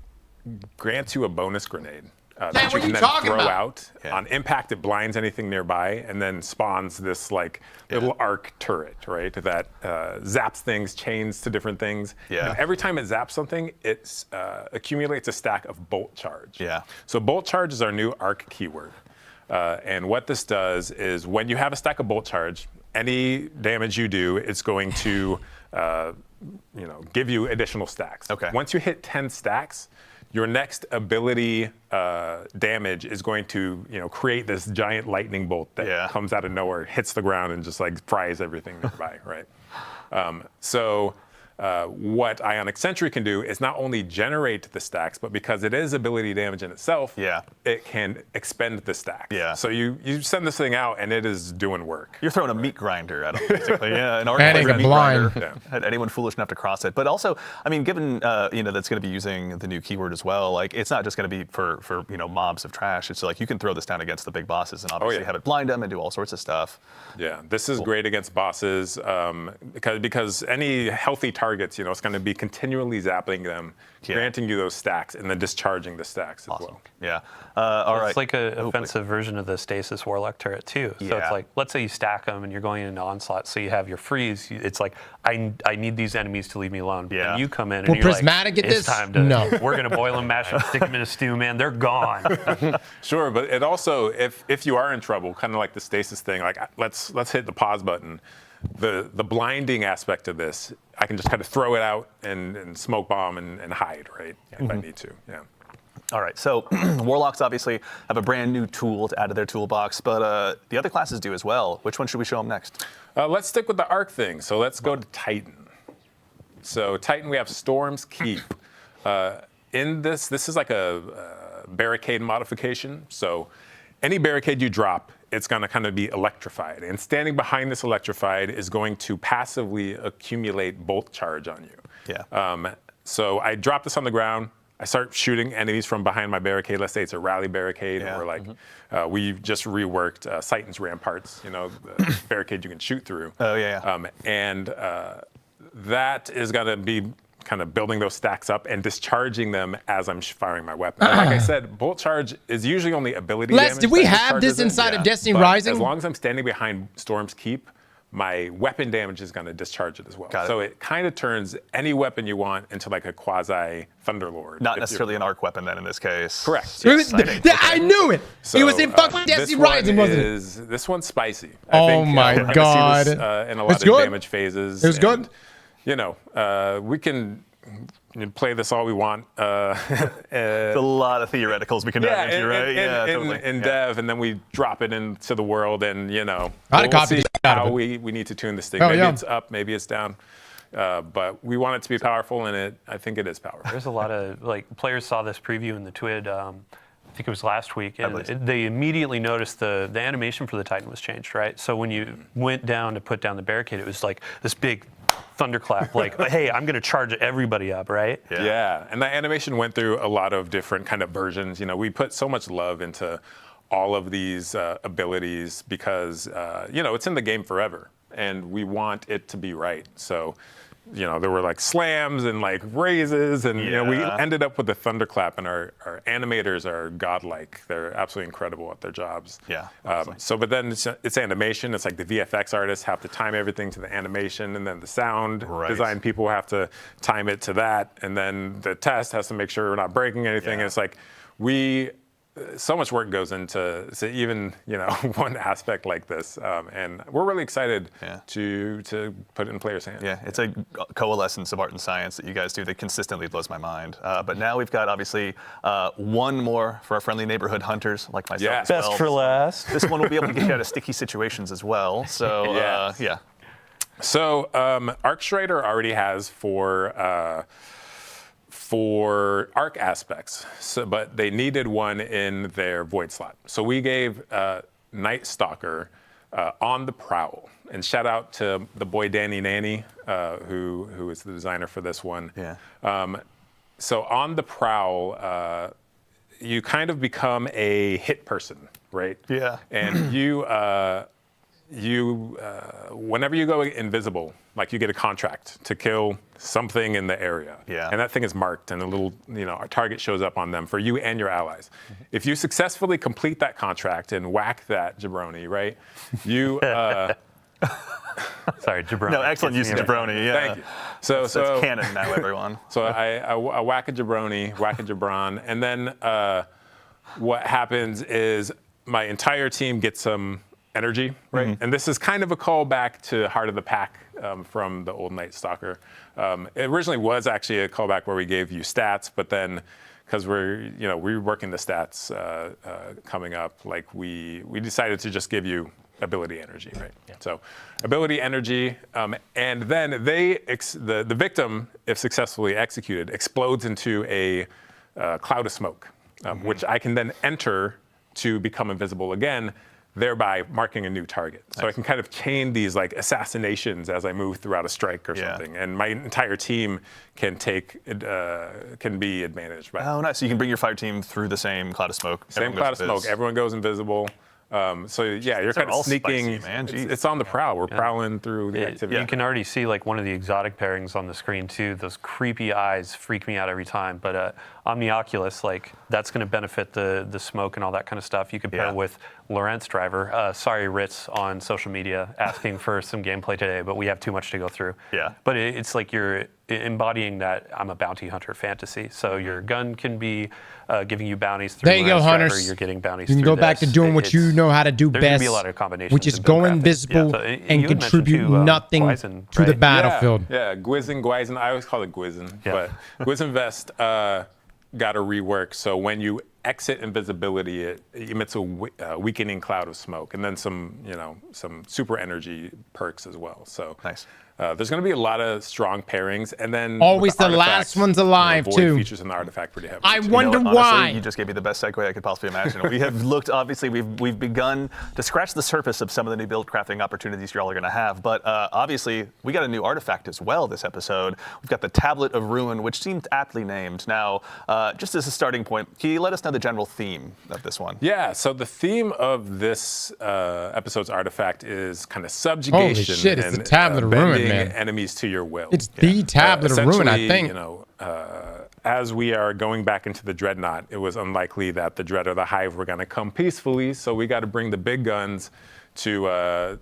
grants you a bonus grenade. That you what can you then talking throw about? out. On impact, it blinds anything nearby and then spawns this like little arc turret, right? That zaps things, chains to different things. Yeah. And every time it zaps something, it accumulates a stack of bolt charge. Yeah. So bolt charge is our new arc keyword. And what this does is when you have a stack of bolt charge, any damage you do, it's going to give you additional stacks. Okay. Once you hit 10 stacks, your next ability damage is going to, create this giant lightning bolt that comes out of nowhere, hits the ground, and just like fries everything nearby, right? What Ionic Sentry can do is not only generate the stacks, but because it is ability damage in itself, it can expend the stacks. Yeah. So you send this thing out, and it is doing work. You're throwing a meat grinder at them, basically. An arc And meat blind. grinder at anyone foolish enough to cross it. But also, I mean, given that's going to be using the new keyword as well, like it's not just going to be for mobs of trash. It's like you can throw this down against the big bosses and obviously have it blind them and do all sorts of stuff. Yeah, this is great against bosses because any healthy targets, it's going to be continually zapping them, granting you those stacks, and then discharging the stacks as well. Yeah. All right. It's like an offensive version of the Stasis Warlock turret too. So it's like, let's say you stack them and you're going into onslaught, so you have your freeze. It's like, I need these enemies to leave me alone. Yeah. And you come in and Will you're Prismatic like, get it's this? time to, No. we're going to boil them, mash them, stick them in a stew, man. They're gone. Sure, but it also, if you are in trouble, kind of like the stasis thing, like let's hit the pause button. The blinding aspect of this, I can just kind of throw it out and smoke bomb and hide, right? If I need to, yeah. All right, so Warlocks obviously have a brand new tool to add to their toolbox, but the other classes do as well. Which one should we show them next? Let's stick with the arc thing. So let's go to Titan. So Titan, we have Storm's Keep. In this is like a barricade modification. So any barricade you drop, it's going to kind of be electrified. And standing behind this electrified is going to passively accumulate bolt charge on you. Yeah. So I drop this on the ground. I start shooting enemies from behind my barricade. Let's say it's a rally barricade, or like we just reworked Titan's Ramparts, the barricade you can shoot through. Oh, yeah. And that is going to be kind of building those stacks up and discharging them as I'm firing my weapon. And like I said, bolt charge is usually only ability damage. Did we that have this discharges it. inside of Destiny But Rising? as long as I'm standing behind Storm's Keep, my weapon damage is going to discharge it as well. Got it. So it kind of turns any weapon you want into like a quasi Thunderlord. Not necessarily an arc weapon then in this case. Correct. I knew it. So, He was in fucking Destiny Rising, wasn't it? This one's spicy. Oh my we're gonna God. See this, in a lot It's of good. damage phases. It was good. We can play this all we want. There's a lot of theoreticals we can dive into, right? Totally. In Dev, and then we drop it into the world, and I'd we'll copy see the out of how it. we need to tune this thing. Oh, Maybe yeah. it's up, maybe it's down. But we want it to be powerful, and I think it is powerful. There's a lot of players saw this preview in the TWID. I think it was last week, and they immediately noticed the animation for the Titan was changed, right? So when you went down to put down the barricade, it was like this big thunderclap, like, hey, I'm going to charge everybody up, right? Yeah, and the animation went through a lot of different kind of versions. We put so much love into all of these abilities because, it's in the game forever, and we want it to be right. So, there were like slams and like raises, and we ended up with the thunderclap, and our animators are godlike. They're absolutely incredible at their jobs. Yeah. But then it's animation. It's like the VFX artists have to time everything to the animation, and then the sound design people have to time it to that, and then the test has to make sure we're not breaking anything. And it's like so much work goes into even one aspect like this, and we're really excited to put it in players' hands. Yeah, it's a coalescence of art and science that you guys do that consistently blows my mind. But now we've got obviously one more for our friendly neighborhood hunters like myself. Yeah. As well. Best for last. This one will be able to get you out of sticky situations as well. So yeah. So ArcStrider already has for arc aspects, but they needed one in their void slot. So we gave Night Stalker on the prowl. And shout out to the boy Danny Nanny, who is the designer for this one. Yeah. So on the prowl, you kind of become a hit person, right? Yeah. And whenever you go invisible, like you get a contract to kill something in the area. Yeah. And that thing is marked, and a little, a target shows up on them for you and your allies. If you successfully complete that contract and whack that jabroni, right? You. Sorry, jabroni. No, excellent use of jabroni. Yeah. Thank you. So That's canon now, everyone. So I whack a jabroni, whack a jabron, and then what happens is my entire team gets some energy, right? Mm-hmm. And this is kind of a callback to Heart of the Pack from the old Night Stalker. It originally was actually a callback where we gave you stats, but then because we're working the stats coming up, like we decided to just give you ability energy, right? Yeah. So ability energy, and then the victim, if successfully executed, explodes into a cloud of smoke, which I can then enter to become invisible again, thereby marking a new target. So I can kind of chain these like assassinations as I move throughout a strike or something, and my entire team can be advantaged by. Oh, nice. So you can bring your fire team through the same cloud of smoke. Same cloud of smoke. Everyone goes invisible. So yeah, you're kind of sneaking. Spicy, man. It's on the prowl. We're prowling through the activity. You can already see like one of the exotic pairings on the screen too. Those creepy eyes freak me out every time. But Omnioculus, like that's going to benefit the smoke and all that kind of stuff. You can pair with Lorentz Driver. Sorry, Ritz on social media asking for some gameplay today, but we have too much to go through. Yeah. But it's like you're embodying that I'm a bounty hunter fantasy. So your gun can be giving you bounties through. There you go, Lorentz Driver. hunters. You're getting bounties. You can through go back to this. doing what you know how to do There's gonna best, be a lot of combinations, which is in go build crafting. invisible So, and you had mentioned contribute too, nothing Gweizen, to the right? battlefield. Yeah, Gweizen. I always call it Gweizen, but Gweizen Vest got a rework. So when you exit invisibility, it emits a weakening cloud of smoke, and then some super energy perks as well. So nice. There's going to be a lot of strong pairings, and then always the last one's alive void too. Features in the artifact pretty heavy. I too. wonder Honestly, why. you just gave me the best segue I could possibly imagine. We have looked, obviously, we've begun to scratch the surface of some of the new build crafting opportunities y'all are going to have. But obviously, we got a new artifact as well this episode. We've got the Tablet of Ruin, which seemed aptly named. Now, just as a starting point, can you let us know the general theme of this one? Yeah, so the theme of this episo's artifact is kind of subjugation. Holy shit, it's and the Tablet of Ruin, bending man. enemies to your will. It's the Tablet of Ruin, I think. As we are going back into the Dreadnought, it was unlikely that the Dread or the Hive were going to come peacefully, so we got to bring the big guns to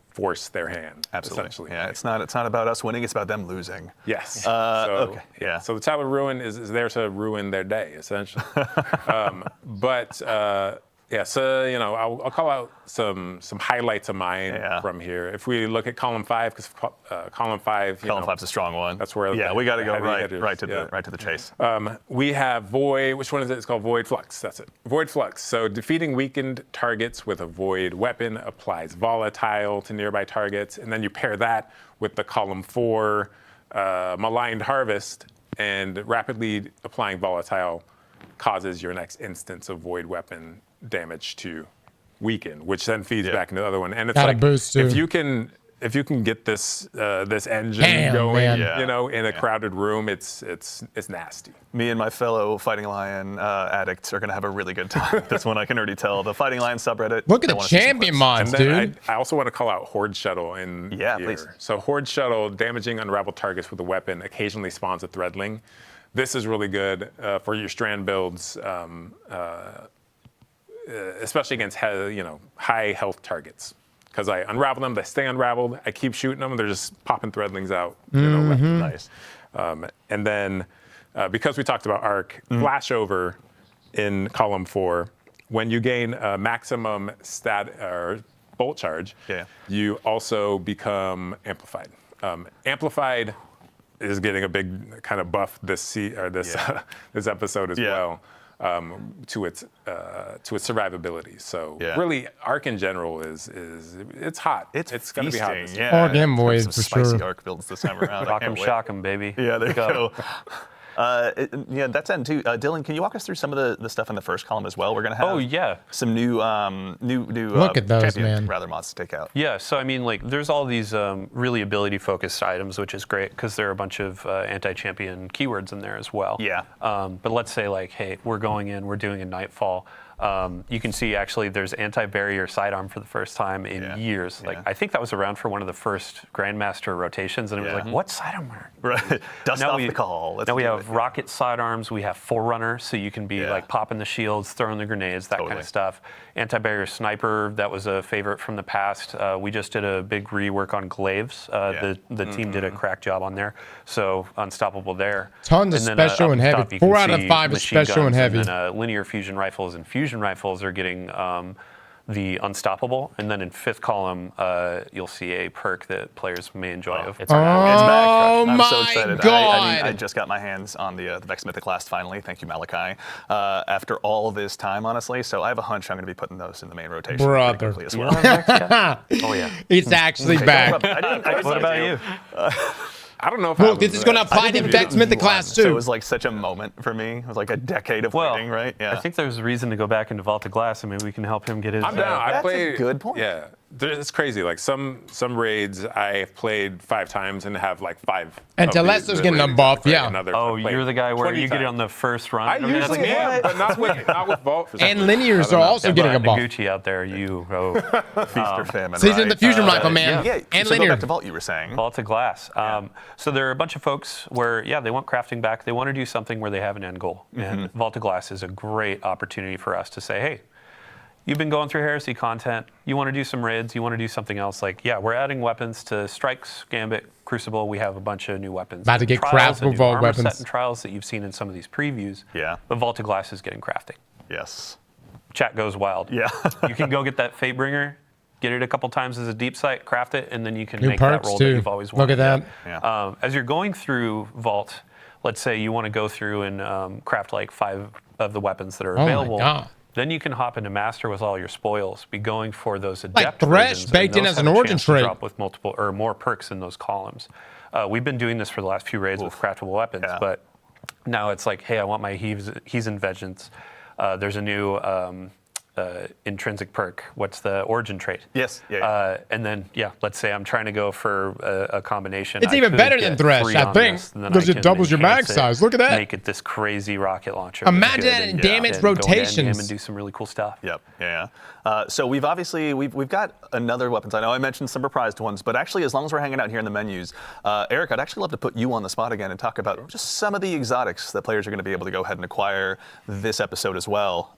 force their hand. Absolutely. Essentially. Yeah, it's not about us winning; it's about them losing. Yes. Okay. Yeah. So the Tablet of Ruin is there to ruin their day, essentially. Yeah, so I'll call out some highlights of mine from here. If we look at column 5, because column 5, column 5's a strong one. That's where we got to go right to the chase. We have Void. Which one is it? It's called Void Flux. That's it. Void Flux. So defeating weakened targets with a Void weapon applies volatile to nearby targets, and then you pair that with the column 4 Maligned Harvest, and rapidly applying volatile causes your next instance of Void weapon damage to weaken, which then feeds back into the other one. And it's Got a like boost too. if you can get this engine going, in a crowded room, it's nasty. Me and my fellow Fighting Lion addicts are going to have a really good time with this one. I can already tell. The Fighting Lion subreddit. Look at the champion mods, And then dude. I also want to call out Horde Shuttle in here. Please. So Horde Shuttle, damaging unraveled targets with a weapon, occasionally spawns a Threadling. This is really good for your strand builds, especially against high health targets. Because I unravel them, they stay unraveled. I keep shooting them, they're just popping Threadlings out. Left and right. Nice. And then, because we talked about arc, flashover in column 4. When you gain a maximum stat or bolt charge, you also become amplified. Amplified is getting a big kind of buff this episode as well. To its survivability. So really, arc in general is it's hot. It's going to be hot. This Yeah, Game Boys some for spicy sure. arc builds this time around. Rock 'em, shock 'em, baby. Yeah, there you go. Yeah, that's end too. Dylan, can you walk us through some of the stuff in the first column as well? We're gonna have some new Look at those, champion, man. rather mods to take out. Yeah, so I mean, like, there's all these really ability-focused items, which is great because there are a bunch of anti-champion keywords in there as well. Yeah. But let's say, like, hey, we're doing a Nightfall. You can see actually there's anti-barrier sidearm for the first time in years. Like I think that was around for one of the first Grandmaster rotations, and it was like, what sidearm? Right. Dust off the call. Now we have rocket sidearms. We have Forerunner, so you can be like popping the shields, throwing the grenades, that kind of stuff. Anti-barrier sniper, that was a favorite from the past. We just did a big rework on glaives. The team did a crack job on there, so unstoppable there. Tons of special and heavy. 4 out of 5 is special and heavy. And then linear fusion rifles and fusion rifles are getting the unstoppable, and then in 5th column you'll see a perk that players may enjoy. It's back. I'm my so excited. God. I just got my hands on the Vex Mythic Last finally. Thank you, Malachi. After all of this time, honestly, so I have a hunch I'm going to be putting those in the main rotation pretty quickly as well. Oh yeah, it's actually back. What about you? I don't know if Look, this is going to apply to Vex Mythic Class So it too. was like such a moment for me. It was like a decade of waiting, right? Yeah. I think there's a reason to go back into Vault of Glass, and maybe we can help him get his. I'm down. That's a good point. Yeah, it's crazy. Like some raids I've played 5 times and have like 5. And Telesto's getting a buff, yeah. Oh, you're the guy where you get it on the first run. I usually am, but not with Vault. For some And reason. linears are also getting a buff. Gucci out there, Feast or famine. Season right? the fusion rifle, man. Yeah. And so go linear. back to Vault, you were saying. Vault of Glass. So there are a bunch of folks where, they want crafting back. They want to do something where they have an end goal. And Vault of Glass is a great opportunity for us to say, hey, you've been going through Heresy content. You want to do some raids. You want to do something else. Like, we're adding weapons to Strikes, Gambit, Crucible. We have a bunch of new weapons. About to get Trials, craftable Vault armor set weapons. and Trials that you've seen in some of these previews. Yeah. But Vault of Glass is getting crafting. Yes. Chat goes wild. Yeah. You can go get that Fatebringer, get it a couple times as a deep sight, craft it, and then you can New make that perks roll too. that you've always wanted. Look at that. Yeah. As you're going through Vault, let's say you want to go through and craft like 5 of the weapons that are available. My God. Then you can hop into Master with all your spoils, be going for those Adept Thresh versions, baked and in those as an have a origin chance to trait. drop with multiple or more perks in those columns. We've been doing this for the last few raids with craftable weapons, but now it's like, hey, I want my Heathen Vengeance. There's a new intrinsic perk. What's the origin trait? Yes. And then, let's say I'm trying to go for a combination. It's I even could better than get Thresh, 3 I on think, this, and then because I it can doubles your mag enhance it, size. Look at that. Make it this crazy rocket launcher. Imagine that's that good in and damage and go to rotations. endgame and do some really cool stuff. Yep. Yeah. So we've got another weapons. I know I mentioned some reprised ones, but actually, as long as we're hanging out here in the menus, Eric, I'd actually love to put you on the spot again and talk about just some of the exotics that players are going to be able to go ahead and acquire this episode as well.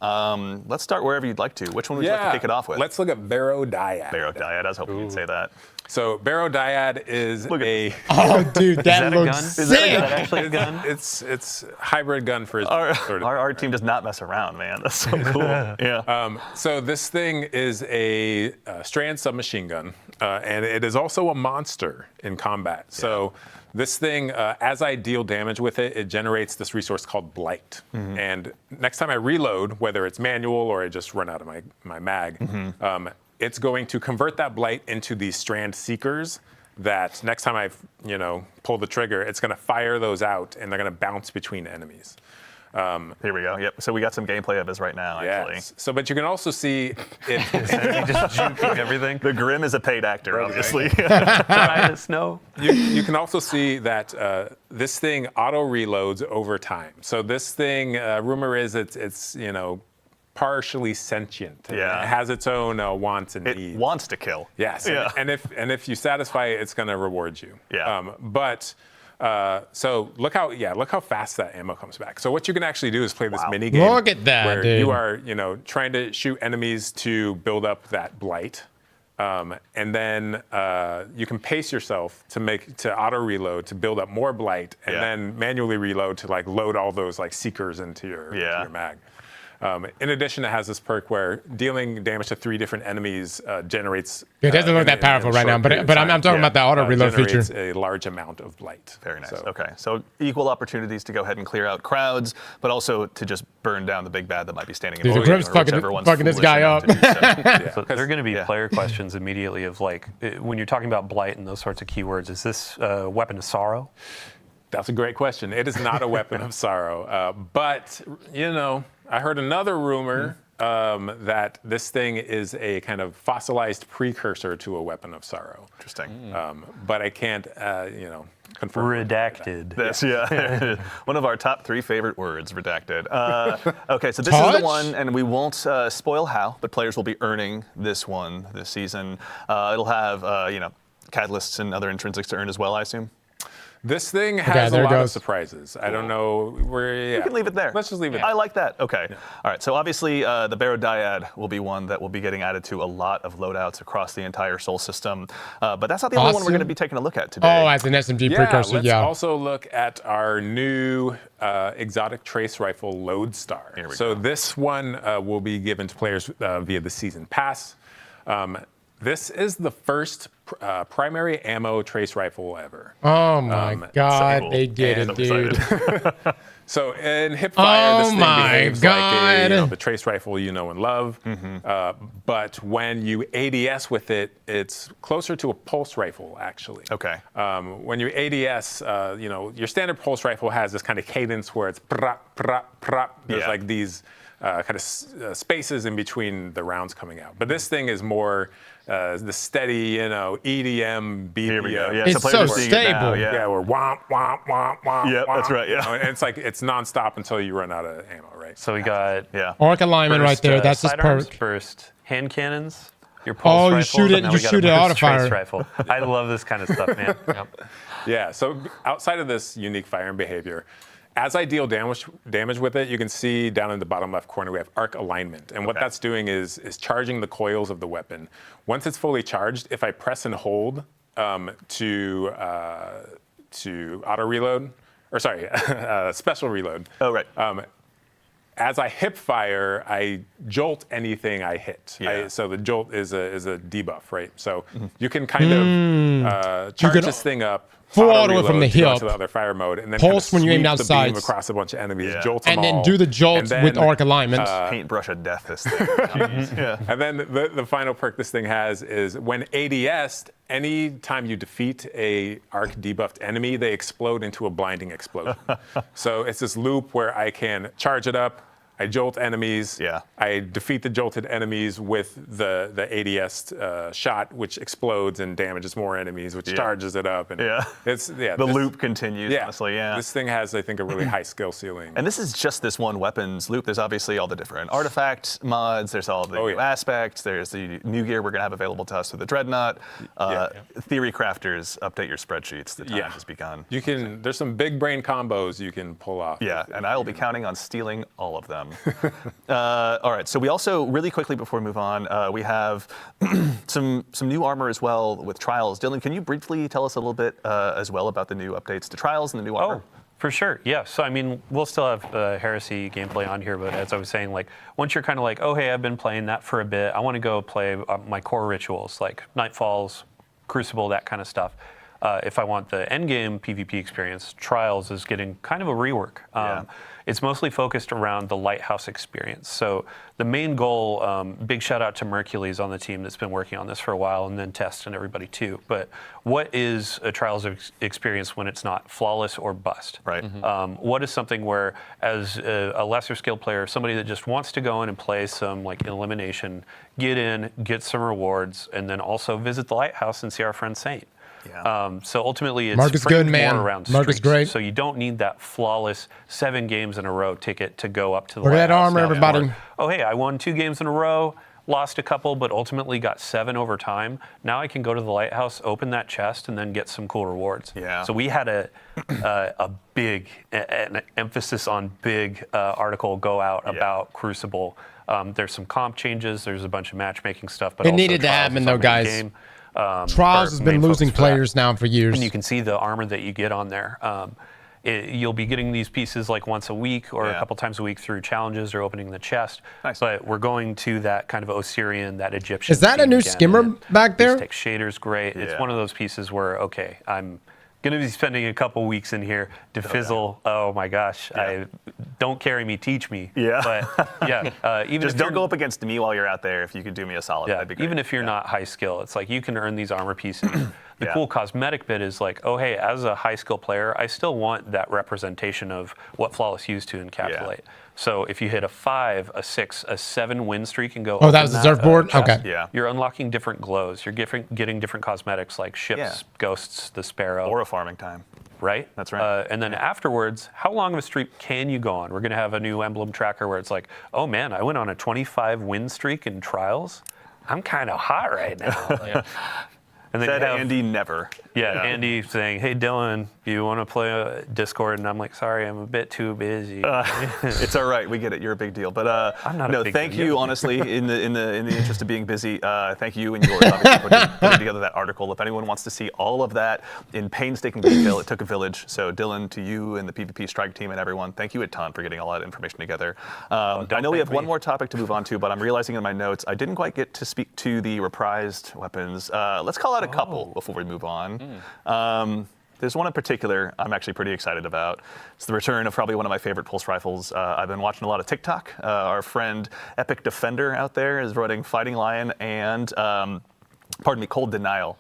Let's start wherever you'd like to. Which one would you like to kick it off with? Let's look at Barrow-Dyad. Barrow-Dyad. I was hoping you'd say that. So Barrow-Dyad is Oh, dude, that Is that a looks gun? sick. Is that actually a gun? It's hybrid gun for his sort of. Our team does not mess around, man. That's so cool. Yeah. So this thing is a strand submachine gun, and it is also a monster in combat. So this thing, as I deal damage with it, it generates this resource called Blight. And next time I reload, whether it's manual or I just run out of my mag, it's going to convert that Blight into these strand seekers that next time I pull the trigger, it's going to fire those out, and they're going to bounce between enemies. Here we go. Yep. So we got some gameplay of this right now, actually. Yes. So, but you can also see it. Just juking everything. The Grim is a paid actor, obviously. Try to snow. You can also see that this thing auto reloads over time. So this thing, rumor is it's partially sentient. Yeah. It has its own wants and It needs. wants to kill. Yes. Yeah. And if you satisfy it, it's going to reward you. Yeah. So look how fast that ammo comes back. So what you can actually do is play this mini game. Look at that, where dude. you are, trying to shoot enemies to build up that Blight. And then you can pace yourself to auto reload to build up more Blight, and then manually reload to load all those Seekers into your mag. In addition, it has this perk where dealing damage to 3 different enemies generates. It doesn't look that powerful right now, but I'm talking about the auto reload feature. Generates a large amount of Blight. Very nice. Okay. So equal opportunities to go ahead and clear out crowds, but also to just burn down the big bad that might be standing in Dude, the the way, Grim's or fucking whichever one's this guy foolish enough up. to do so. So there are going to be player questions immediately of when you're talking about Blight and those sorts of keywords, is this weapon of sorrow? That's a great question. It is not a weapon of sorrow. But, I heard another rumor that this thing is a kind of fossilized precursor to a weapon of sorrow. Interesting. But I can't, confirm. Redacted. This, yeah. One of our top 3 favorite words, redacted. Okay, so this is the one, and we won't spoil how, but players will be earning this one this season. It'll have, catalysts and other intrinsics to earn as well, I assume. This thing has a lot of surprises. I don't know where. You can leave it there. Let's just leave it. I like that. Okay. Yeah. All right. So obviously, the Barrow-Dyad will be one that will be getting added to a lot of loadouts across the entire Sol system. But that's not the only one we're going to be taking a look at today. Oh, as an SMG precursor. Let's also look at our new exotic trace rifle Lodestar. Here we go. go. This one will be given to players via the season pass. This is the first primary ammo trace rifle ever. Oh my God, they did it, dude. So in hipfire, this thing behaves like the trace rifle you know and love. But when you ADS with it, it's closer to a pulse rifle, actually. Okay. When you ADS, your standard pulse rifle has this kind of cadence where it's prop, prop, prop. There's like these kind of spaces in between the rounds coming out. But this thing is more the steady, EDM beat. Here we go. Yeah, it's so stable. Yeah, we're womp, womp, womp, womp. Yeah, womp. that's right. Yeah. And it's like it's nonstop until you run out of ammo, right? So we got arc alignment right there. That's his perk. First hand cannons. Your pulse you rifles, shoot it. and now You we got shoot it a auto burst trace fire. rifle. I love this kind of stuff, man. Yeah. So outside of this unique firing behavior, as I deal damage with it, you can see down in the bottom left corner we have arc alignment, and what that's doing is charging the coils of the weapon. Once it's fully charged, if I press and hold to auto reload, or sorry, special reload. Oh right. As I hip fire, I jolt anything I hit. Yeah. So the jolt is a debuff, right? So you can kind of charge this thing up. Full auto from the hip. To the other fire mode, and then Pulse when you aim down the sights. beam across a bunch of enemies, Yeah. jolt them And then all, do the jolt and then, with arc alignment. Paintbrush of death, this thing. Yeah. And then the final perk this thing has is when ADS'd, any time you defeat a arc debuffed enemy, they explode into a blinding explosion. So it's this loop where I can charge it up, I jolt enemies. Yeah. I defeat the jolted enemies with the ADS shot, which explodes and damages more enemies, which charges it up. And the loop continues. Honestly, This thing has, I think, a really high skill ceiling. And this is just this one weapons loop. There's obviously all the different artifact mods. There's all the new aspects. There's the new gear we're gonna have available to us through the Dreadnought. Theory crafters, update your spreadsheets. The time has begun. You can. There's some big brain combos you can pull off. Yeah, and I will be counting on stealing all of them. All right, so we also, really quickly before we move on, we have some new armor as well with Trials. Dylan, can you briefly tell us a little bit as well about the new updates to Trials and the new armor? Oh, for sure, yeah. So, I mean, we'll still have Heresy gameplay on here, but as I was saying, like, once you're kind of like, oh, hey, I've been playing that for a bit, I want to go play my core rituals, like Nightfalls, Crucible, that kind of stuff. If I want the endgame PvP experience, Trials is getting kind of a rework. It's mostly focused around the Lighthouse experience. So the main goal, big shout out to Mercules on the team that's been working on this for a while, and then Test and everybody too. But what is a Trials experience when it's not flawless or bust? Right. What is something where, as a lesser skilled player, somebody that just wants to go in and play some like elimination, get in, get some rewards, and then also visit the Lighthouse and see our friend Saint. Yeah. So ultimately, it's Mark is good, framed man. more around Mark is streaks. great. So you don't need that flawless 7 games in a row ticket to go up to the Look at that Lighthouse. armor, Now, everybody. or, oh, hey, I won 2 games in a row, lost a couple, but ultimately got 7 over time. Now I can go to the Lighthouse, open that chest, and then get some cool rewards. Yeah. So we had a big, an emphasis on big article go out about Crucible. There's some comp changes. There's a bunch of matchmaking stuff. But It also needed to Trials happen, is though, our main guys. game. Trials has been losing players now for years. And you can see the armor that you get on there. You'll be getting these pieces like once a week or a couple times a week through challenges or opening the chest. Nice. But we're going to that kind of Osirian, that Egyptian. Is that a theme new again, skimmer and back there? Tech shader's great. Yeah. It's one of those pieces where, okay, I'm going to be spending a couple weeks in here to fizzle. Oh my gosh, don't carry me, teach me. Yeah. But yeah, even Just if don't you're- go up against me while you're out there. If you could do me a solid, yeah, that'd be great. even if you're not high skill, it's like you can earn these armor pieces. The Yeah. cool cosmetic bit is like, oh, hey, as a high skill player, I still want that representation of what Flawless used to encapsulate. So if you hit a 5, a 6, a 7 win streak and go, Oh, that was the surfboard? chest, Okay. Yeah. you're unlocking different glows. You're getting different cosmetics like ships, Yeah. ghosts, the sparrow. Or a farming time. Right? That's right. And then afterwards, how long of a streak can you go on? We're going to have a new emblem tracker where it's like, oh man, I went on a 25 win streak in trials. I'm kind of hot right now. And then Said you have, Andy never. yeah, Andy saying, hey, Dylan, you want to play a Discord? And I'm like, sorry, I'm a bit too busy. It's all right. We get it. You're a big deal. But I'm not a no, big thank deal. you, honestly, in the interest of being busy. Thank you and yours, obviously, for putting together that article. If anyone wants to see all of that in painstaking detail, it took a village. So Dylan, to you and the PvP Strike team and everyone, thank you a ton for getting all that information together. I know we have one more topic to move on to, but I'm realizing in my notes I didn't quite get to speak to the reprised weapons. Let's call out a couple before we move on. There's one in particular I'm actually pretty excited about. It's the return of probably one of my favorite pulse rifles. I've been watching a lot of TikTok. Our friend Epic Defender out there is running Fighting Lion and, Cold Denial.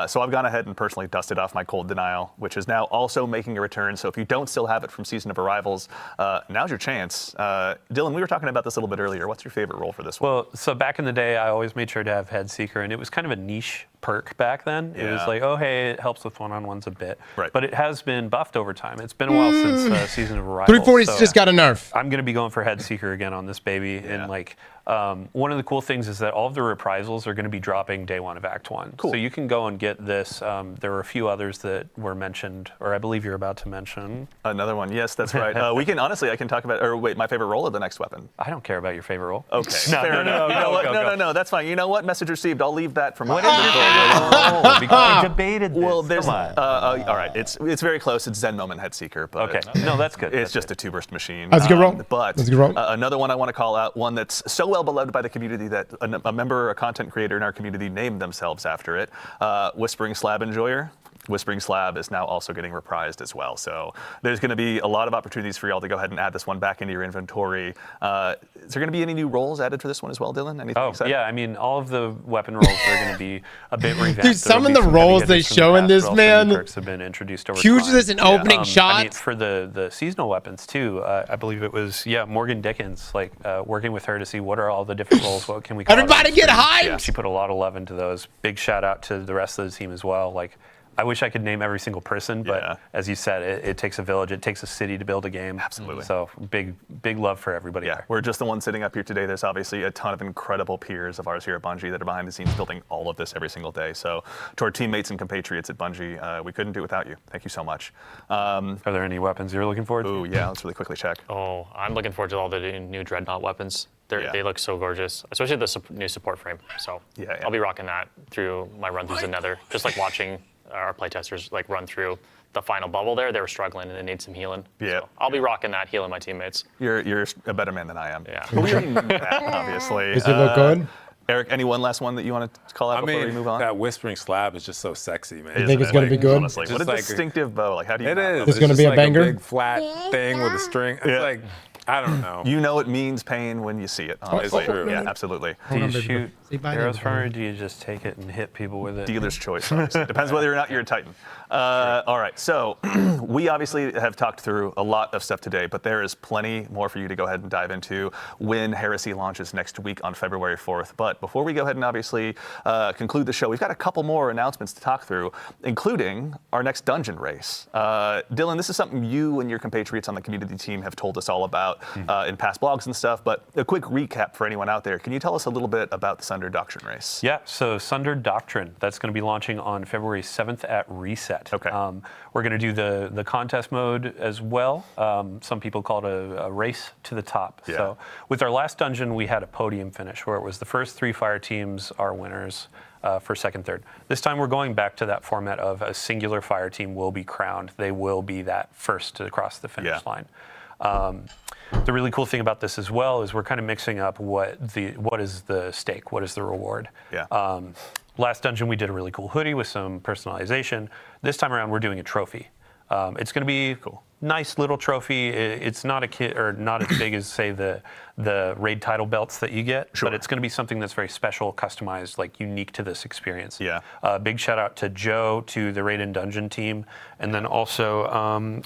So I've gone ahead and personally dusted off my Cold Denial, which is now also making a return. So if you don't still have it from Season of Arrivals, now's your chance. Dylan, we were talking about this a little bit earlier. What's your favorite role for this one? Well, so back in the day, I always made sure to have Head Seeker, and it was kind of a niche perk back then. It was Yeah. like, oh, hey, it helps with one-on-ones a bit. Right. But it has been buffed over time. It's been a while since Season of Arrivals. 340's so just got a nerf. I'm going to be going for Head Seeker again on this baby. Yeah. And like, one of the cool things is that all of the reprisals are going to be dropping day 1 of Act 1. Cool. So you can go and get this. There were a few others that were mentioned, or I believe you're about to mention. Another one. Yes, that's right. We can honestly, I can talk about. Or wait, my favorite role of the next weapon. I don't care about your favorite role. Okay. No, Fair no, enough. no, You know go, what? go, No, go. no, no. That's fine. You know what? Message received. I'll leave that for my. Because we debated this. Well, there's. Come on. All right. It's very close. It's Zen Moment Head Seeker, but Okay. No, that's good. it's That's just a 2-burst machine. That's a good roll. But That's a good roll. another one I want to call out, one that's so well beloved by the community that a member, a content creator in our community named themselves after it. Whispering Slab Enjoyer. Whispering Slab is now also getting reprised as well. So there's going to be a lot of opportunities for y'all to go ahead and add this one back into your inventory. Is there going to be any new roles added for this one as well, Dylan? Anything Oh, exciting? yeah. I mean, all of the weapon rolls are going to be a bit revamped. Dude, some There'll of be the heavy roles they hitters from show the in past, this, but also man, new perks have been introduced over huge time. as an opening I mean, shot. for the seasonal weapons, too, I believe it was, Morgan Dickens, like, working with her to see what are all the different roles, what can we call Everybody it. get hyped! She put a lot of love into those. Big shout out to the rest of the team as well. Like, I wish I could name every single person, but Yeah. as you said, it takes a village, it takes a city to build a game. Absolutely. So big love for everybody Yeah, there. we're just the ones sitting up here today. There's obviously a ton of incredible peers of ours here at Bungie that are behind the scenes building all of this every single day. So to our teammates and compatriots at Bungie, we couldn't do it without you. Thank you so much. Are there any weapons you're looking forward to? Ooh, yeah, let's really quickly check. Oh, I'm looking forward to all the new Dreadnought weapons. Yeah. They look so gorgeous, especially the new support frame. So Yeah. I'll be rocking that through my run throughs the Nether. Just like watching our playtesters like run through the final bubble there. They were struggling and they need some healing. Yeah. So I'll be rocking that, healing my teammates. You're a better man than I am. Yeah. But we already knew that, obviously. Does it look good? Eric, any one last one that you want to call out I before we mean, move on? that Whispering Slab is just so sexy, man. You think it's gonna be good? Honestly, what a Just like- distinctive bow. Like, how do you? It not is. love It's it? gonna be just a like banger? a big flat thing with a string. It's Yeah. like, I don't know. You know it means pain when you see it. Honestly. true. Yeah, absolutely. Do you on, baby. shoot Say bye arrows now, from it, or baby. do you just take it and hit people with it? Dealer's choice. Obviously. Depends whether or not you're a Titan. All right, so we obviously have talked through a lot of stuff today, but there is plenty more for you to go ahead and dive into when Heresy launches next week on February 4th. But before we go ahead and obviously conclude the show, we've got a couple more announcements to talk through, including our next dungeon race. Dylan, this is something you and your compatriots on the community team have told us all about in past blogs and stuff, but a quick recap for anyone out there. Can you tell us a little bit about the Sunder Doctrine race? Yeah, so Sunder Doctrine, that's going to be launching on February 7th at Reset. Okay. We're going to do the contest mode as well. Some people call it a race to the top. Yeah. So with our last dungeon, we had a podium finish where it was the first 3 fire teams are winners for second, third. This time we're going back to that format of a singular fire team will be crowned. They will be that first to cross the finish line. The really cool thing about this as well is we're kind of mixing up what is the stake, what is the reward. Yeah. Last dungeon we did a really cool hoodie with some personalization. This time around we're doing a trophy. It's going to be Cool. Nice little trophy. It's not not as big as say the raid title belts that you get, Sure. but it's going to be something that's very special, customized, like unique to this experience. Yeah. Big shout out to Joe, to the Raid and Dungeon team, and then also.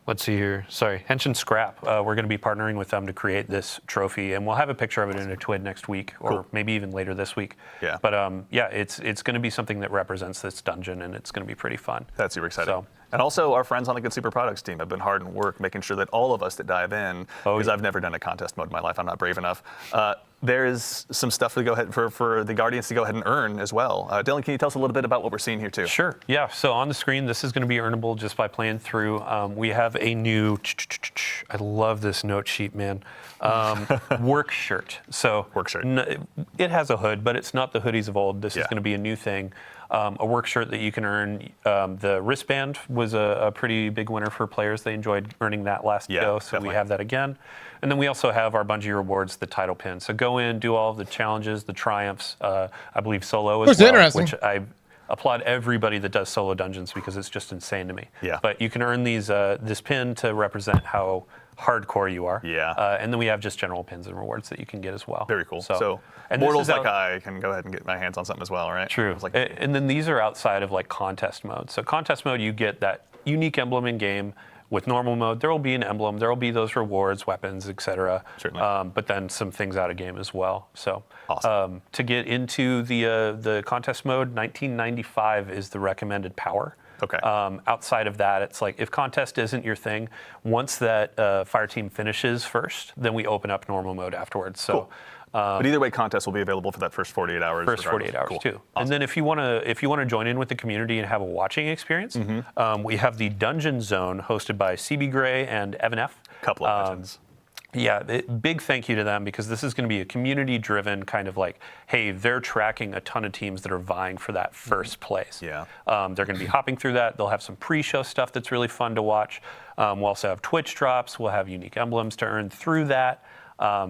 Let's see here. Sorry, Henshin Scrap. We're going to be partnering with them to create this trophy, and we'll have a picture of it in a TWID next week, or Cool. maybe even later this week. Yeah. But yeah, it's going to be something that represents this dungeon, and it's going to be pretty fun. That's super exciting. So- And also, our friends on the Good Super Products team have been hard at work making sure that all of us that dive in, because I've never done a contest mode in my life, I'm not brave enough. There's some stuff to go ahead for the Guardians to go ahead and earn as well. Dylan, can you tell us a little bit about what we're seeing here too? Sure. Yeah. So on the screen, this is going to be earnable just by playing through. We have a new. I love this note sheet, man. Work shirt. So Work shirt. It has a hood, but it's not the hoodies of old. This is Yeah. going to be a new thing. A work shirt that you can earn. The wristband was a pretty big winner for players. They enjoyed earning that last Yeah, go, so definitely. we have that again. And then we also have our Bungie rewards, the title pin. So go in, do all of the challenges, the triumphs. I believe solo as That's well, interesting. which I applaud everybody that does solo dungeons because it's just insane to me. Yeah. But you can earn these this pin to represent how hardcore you are. Yeah. And then we have just general pins and rewards that you can get as well. Very cool. So and this mortals is like out- I can go ahead and get my hands on something as well, right? True. It's like, And then these are outside of like contest mode. So contest mode, you get that unique emblem in game. With normal mode, there will be an emblem, there will be those rewards, weapons, etc. Certainly. But then some things out of game as well. So Awesome. to get into the contest mode, 1995 is the recommended power. Okay. Outside of that, it's like if contest isn't your thing, once that fire team finishes first, then we open up normal mode afterwards. So. Cool. But either way, contests will be available for that first 48 hours. First 48 regardless. hours Cool. too. Awesome. And then if you want to join in with the community and have a watching experience, we have the Dungeon Zone hosted by CB Gray and Evan F. Couple of legends. Yeah, big thank you to them because this is going to be a community-driven kind of like, hey, they're tracking a ton of teams that are vying for that first place. Yeah. They're going to be hopping through that. They'll have some pre-show stuff that's really fun to watch. We'll also have Twitch drops. We'll have unique emblems to earn through that.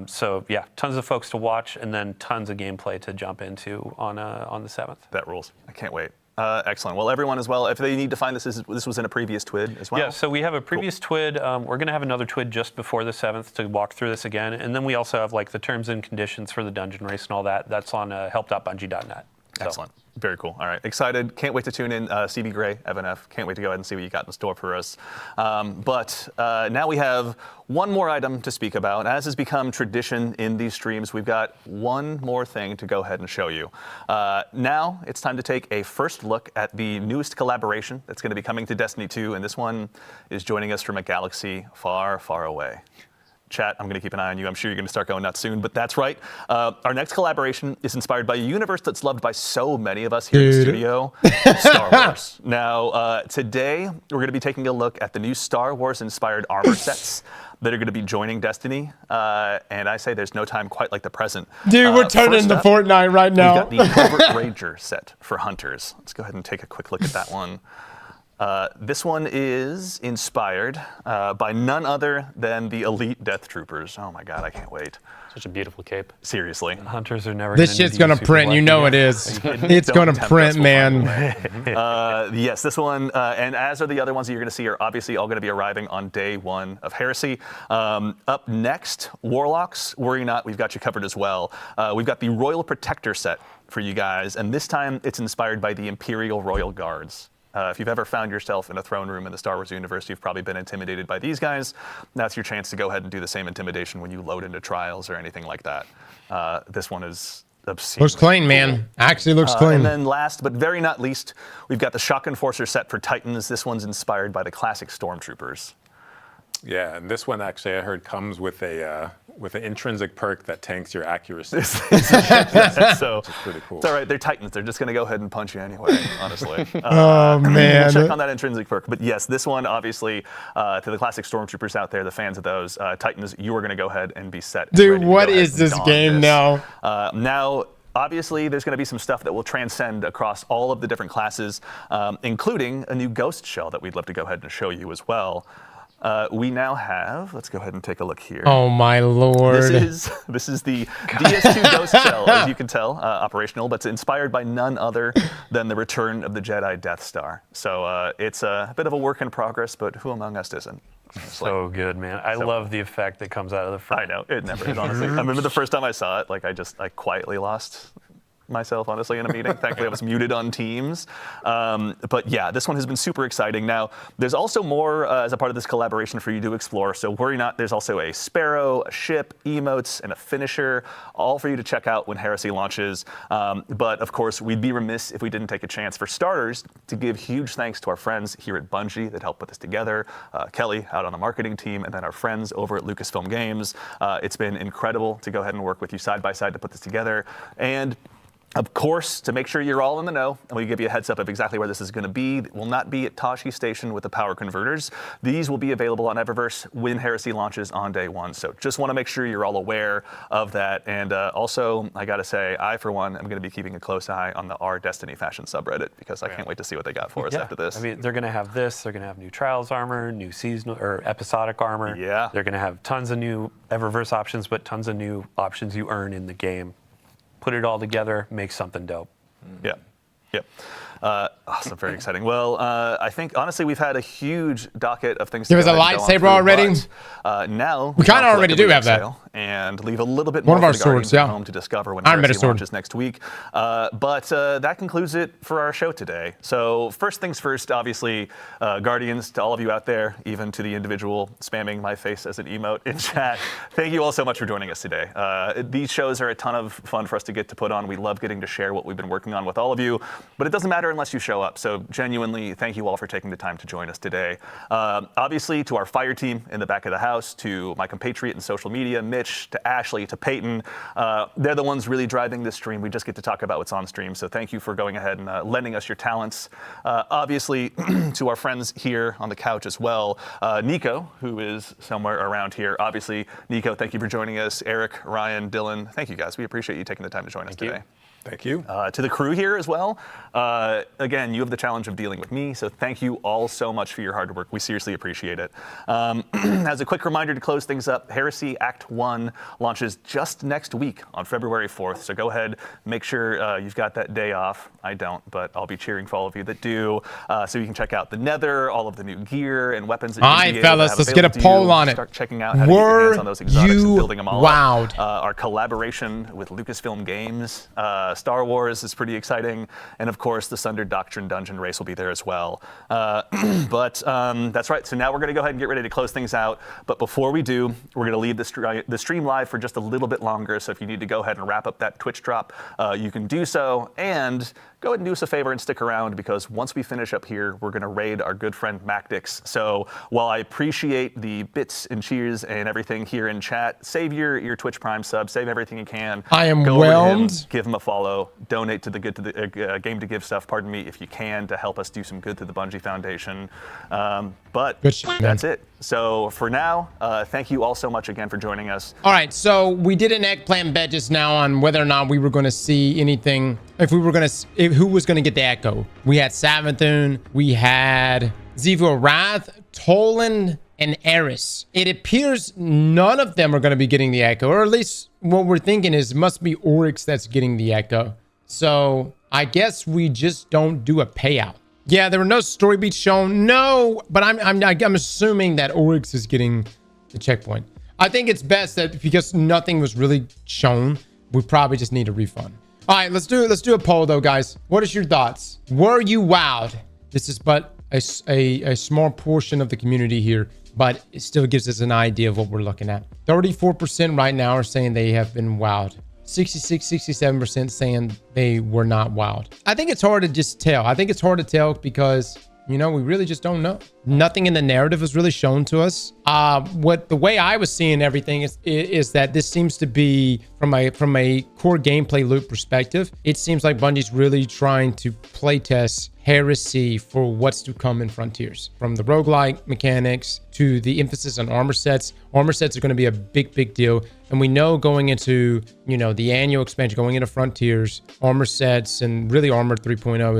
So yeah, tons of folks to watch, and then tons of gameplay to jump into on the 7th. That rules. I can't wait. Excellent. Well, everyone as well, if they need to find this was in a previous TWID as well? Yeah, so we have a previous TWID. We're going to have another TWID just before the 7th to walk through this again. And then we also have like the terms and conditions for the dungeon race and all that. That's on help.bungie.net. So. Excellent. Very cool. All right. Excited. Can't wait to tune in. CB Gray, Evan F. Can't wait to go ahead and see what you got in store for us. But now we have one more item to speak about. As has become tradition in these streams, we've got one more thing to go ahead and show you. Now it's time to take a first look at the newest collaboration that's going to be coming to Destiny 2. And this one is joining us from a galaxy far, far away. Chat, I'm going to keep an eye on you. I'm sure you're going to start going nuts soon, but that's right. Our next collaboration is inspired by a universe that's loved by so many of us here in the studio, Star Wars. Now, today, we're going to be taking a look at the new Star Wars-inspired armor sets that are going to be joining Destiny. And I say there's no time quite like the present. Dude, we're turning first into up, Fortnite right now. We've got the Covert Ranger set for Hunters. Let's go ahead and take a quick look at that one. This one is inspired by none other than the elite Death Troopers. Oh my God, I can't wait. Such a beautiful cape. Seriously. Hunters are never. This shit's gonna print. You know it is. It's Don't gonna tempt print, us, we'll man. find a way. Yes, this one, and as are the other ones that you're going to see, are obviously all going to be arriving on day one of Heresy. Up next, Warlocks. Worry not, we've got you covered as well. We've got the Royal Protector set for you guys, and this time it's inspired by the Imperial Royal Guards. If you've ever found yourself in a throne room in the Star Wars universe, you've probably been intimidated by these guys. That's your chance to go ahead and do the same intimidation when you load into trials or anything like that. This one is obscene. Looks clean, man. Actually looks And clean. then last, but very not least, we've got the Shock Enforcer set for Titans. This one's inspired by the classic Stormtroopers. Yeah, and this one actually I heard comes with an intrinsic perk that tanks your accuracy. So Pretty cool. it's all right. They're Titans. They're just going to go ahead and punch you anyway, honestly. Oh, man. We'll check on that intrinsic perk. But yes, this one, obviously, to the classic Stormtroopers out there, the fans of those, Titans, you are going to go ahead and be set. and Dude, ready to what go ahead is and this don game this. now? Now, obviously, there's going to be some stuff that will transcend across all of the different classes, including a new ghost shell that we'd love to go ahead and show you as well. we now have, let's go ahead and take a look here. Oh my lord. This is the DS2 Ghost Shell, as you can tell, operational, but it's inspired by none other than the return of the Jedi Death Star. So it's a bit of a work in progress, but who among us isn't? So good, man. I love the effect that comes out of the front. I know, it never is, honestly. I remember the first time I saw it, like I quietly lost myself, honestly, in a meeting. Thankfully, I was muted on Teams. But yeah, this one has been super exciting. Now, there's also more as a part of this collaboration for you to explore. So worry not, there's also a Sparrow, a ship, emotes, and a finisher, all for you to check out when Heresy launches. But of course, we'd be remiss if we didn't take a chance, for starters, to give huge thanks to our friends here at Bungie that helped put this together. Kelly out on the marketing team, and then our friends over at Lucasfilm Games. It's been incredible to go ahead and work with you side by side to put this together. And of course, to make sure you're all in the know, and we give you a heads up of exactly where this is going to be, it will not be at Tashi Station with the power converters. These will be available on Eververse when Heresy launches on day one. So just want to make sure you're all aware of that. And also, I got to say, I, for one, am going to be keeping a close eye on the R Destiny Fashion subreddit, because I can't wait to see what they got for us after this. I mean, they're going to have this. They're going to have new Trials armor, new seasonal or episodic armor. Yeah. They're going to have tons of new Eververse options, but tons of new options you earn in the game. Put it all together, make something dope. Yeah. Yep. Awesome, very exciting. Well, I think honestly we've had a huge docket of things. There was a lightsaber already. Now we kind of already do have that. And leave a little bit One more of for our the swords, Guardians at home to discover when Heresy launches next week. But that concludes it for our show today. So first things first, obviously, Guardians, to all of you out there, even to the individual spamming my face as an emote in chat, thank you all so much for joining us today. These shows are a ton of fun for us to get to put on. We love getting to share what we've been working on with all of you, but it doesn't matter unless you show up. So genuinely, thank you all for taking the time to join us today. Obviously, to our fire team in the back of the house, to my compatriot in social media, Mitch, to Ashley, to Peyton, they're the ones really driving this stream. We just get to talk about what's on stream. So thank you for going ahead and lending us your talents. Obviously, to our friends here on the couch as well, Nico, who is somewhere around here. Obviously, Nico, thank you for joining us. Eric, Ryan, Dylan, thank you guys. We appreciate you taking the time to join us today. Thank you. To the crew here as well. Again, you have the challenge of dealing with me, so thank you all so much for your hard work. We seriously appreciate it. As a quick reminder to close things up, Heresy Act 1 launches just next week on February 4th, so go ahead, make sure you've got that day off. I don't, but I'll be cheering for all of you that do, so you can check out the Nether, all of the new gear and weapons. All right, fellas, let's get a poll on it. Start checking out how to get your hands on those exotics and building them all wowed? up. Our collaboration with Lucasfilm Games, Star Wars is pretty exciting, and of course the Sundered Doctrine Dungeon Race will be there as well. But that's right, so now we're going to go ahead and get ready to close things out, but before we do, we're going to leave the stream live for just a little bit longer, so if you need to go ahead and wrap up that Twitch drop, you can do so, and go ahead and do us a favor and stick around, because once we finish up here, we're going to raid our good friend Macdix. So while I appreciate the bits and cheers and everything here in chat, save your Twitch Prime sub, save everything you can. I am go whelmed. Over to him, give him a follow, donate to the Game to Give stuff, pardon me, if you can, to help us do some good to the Bungie Foundation. But that's it. So for now, thank you all so much again for joining us. All right, so we did an eggplant bet just now on whether or not we were going to see anything, who was going to get the echo. We had Savathun, we had Zivu Wrath, Toland, and Eris. It appears none of them are going to be getting the echo, or at least what we're thinking is it must be Oryx that's getting the echo. So I guess we just don't do a payout. Yeah, there were no story beats shown. No, but I'm assuming that Oryx is getting the checkpoint. I think it's best that because nothing was really shown, we probably just need a refund. All right, let's do a poll though, guys. What is your thoughts? Were you wowed? This is but a small portion of the community here, but it still gives us an idea of what we're looking at. 34% right now are saying they have been wowed. 67% saying they were not wowed. I think it's hard to just tell. I think it's hard to tell because, you know, we really just don't know. Nothing in the narrative is really shown to us. The way I was seeing everything is that this seems to be from a core gameplay loop perspective. It seems like Bungie's really trying to play test Heresy for what's to come in Frontiers. From the roguelike mechanics to the emphasis on armor sets. Armor sets are going to be a big deal. And we know going into, the annual expansion, going into Frontiers, armor sets and really Armored 3.0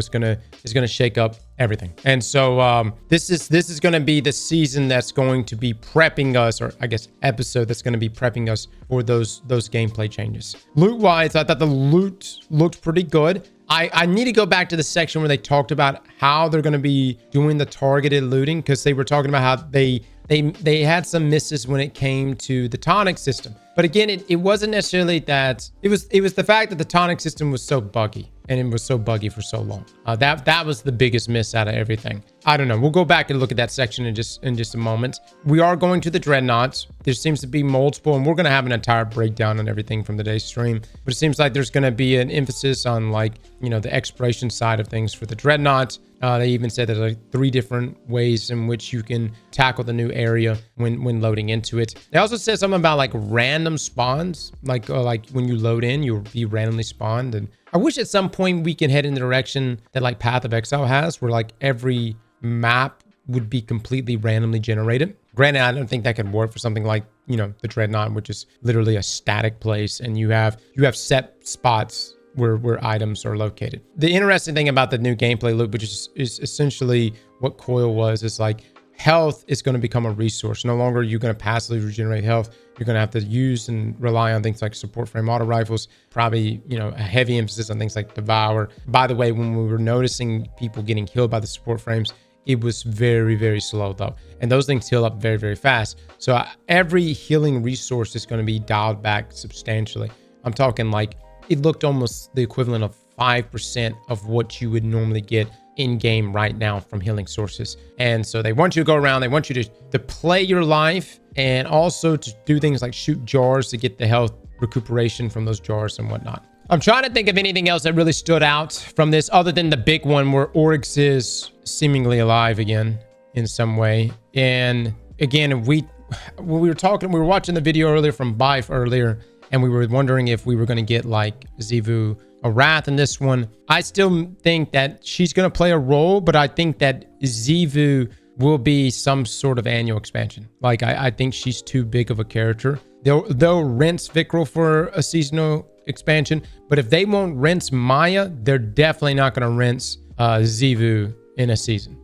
is gonna shake up everything. And so this is going to be the season that's going to be prepping us, or I guess episode that's going to be prepping us for those gameplay changes. Loot-wise, I thought the loot looked pretty good. I need to go back to the section where they talked about how they're going to be doing the targeted looting, because they were talking about how they had some misses when it came to the tonic system. But again, it wasn't necessarily that. It was the fact that the tonic system was so buggy, and it was so buggy for so long. That was the biggest miss out of everything. I don't know. We'll go back and look at that section in just a moment. We are going to the Dreadnoughts. There seems to be multiple, and we're going to have an entire breakdown on everything from today's stream. But it seems like there's going to be an emphasis on the exploration side of things for the Dreadnoughts. They even said there's like 3 different ways in which you can tackle the new area when loading into it. They also said something about like random spawns, like when you load in, you'll be randomly spawned. And I wish at some point we can head in the direction that like Path of Exile has, where like every map would be completely randomly generated. Granted, I don't think that could work for something like, the Dreadnought, which is literally a static place, and you have set spots where items are located. The interesting thing about the new gameplay loop, which is essentially what Coil was, is like health is going to become a resource. No longer you're going to passively regenerate health. You're going to have to use and rely on things like support frame auto rifles, probably, a heavy emphasis on things like Devour. By the way, when we were noticing people getting killed by the support frames, it was very slow though. And those things heal up very fast. So every healing resource is going to be dialed back substantially. I'm talking like, it looked almost the equivalent of 5% of what you would normally get in game right now from healing sources. And so they want you to go around, they want you to play your life, and also to do things like shoot jars to get the health recuperation from those jars and whatnot. I'm trying to think of anything else that really stood out from this other than the big one where Oryx is seemingly alive again in some way. And again, when we were watching the video earlier from Bife earlier, and we were wondering if we were going to get like Xivu a Wrath in this one. I still think that she's going to play a role, but I think that Xivu will be some sort of annual expansion. Like I think she's too big of a character. They'll rinse Vickrell for a seasonal expansion, but if they won't rinse Maya, they're definitely not going to rinse Xivu in a season.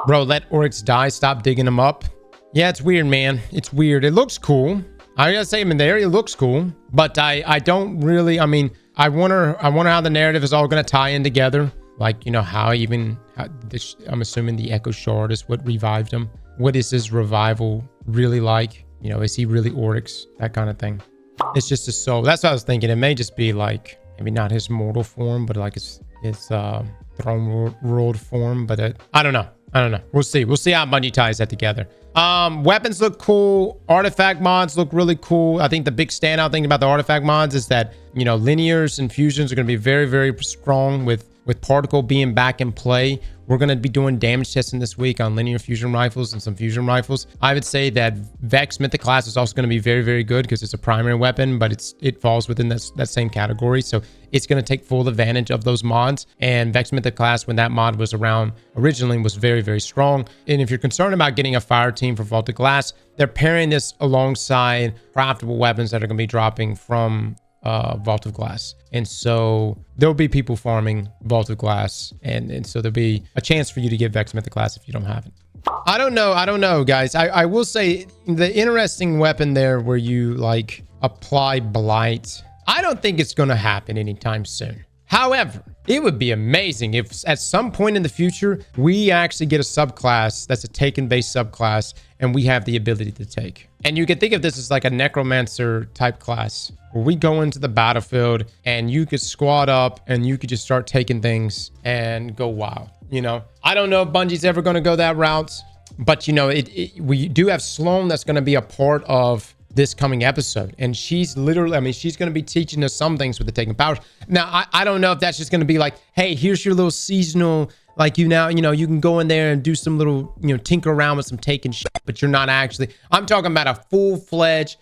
Bro, let Oryx die. Stop digging him up. Yeah, it's weird, man. It's weird. It looks cool. I gotta say, him in there, it looks cool, but I don't really. I mean, I wonder how the narrative is all gonna tie in together. Like, I'm assuming the Echo Shard is what revived him. What is his revival really like? Is he really Oryx? That kind of thing. It's just his soul. That's what I was thinking. It may just be like, maybe not his mortal form, but like his throne world form. But I don't know. We'll see how Bungie ties that together. Weapons look cool. Artifact mods look really cool. I think the big standout thing about the artifact mods is that, linears and fusions are going to be very strong with particle being back in play. We're going to be doing damage testing this week on linear fusion rifles and some fusion rifles. I would say that Vex Mythic class is also going to be very good because it's a primary weapon, but it falls within that same category. So it's going to take full advantage of those mods. And Vex Mythic class, when that mod was around originally, was very strong. And if you're concerned about getting a fire team for Vaulted Glass, they're pairing this alongside craftable weapons that are going to be dropping from Vault of Glass. And so there'll be people farming Vault of Glass, and so there'll be a chance for you to get Vex Mythic class if you don't have it. I don't know, guys. I will say the interesting weapon there where you like apply Blight, I don't think it's going to happen anytime soon. However, it would be amazing if at some point in the future, we actually get a subclass that's a taken-based subclass, and we have the ability to take. And you can think of this as like a necromancer type class, where we go into the battlefield and you could squad up and you could just start taking things and go wild. I don't know if Bungie's ever going to go that route, but we do have Sloan that's going to be a part of this coming episode, and she's literally, she's going to be teaching us some things with the taking powers. Now, I don't know if that's just going to be like, hey, here's your little seasonal, like you can go in there and do some little, tinker around with some taking shit, but you're not actually. I'm talking about a full-fledged,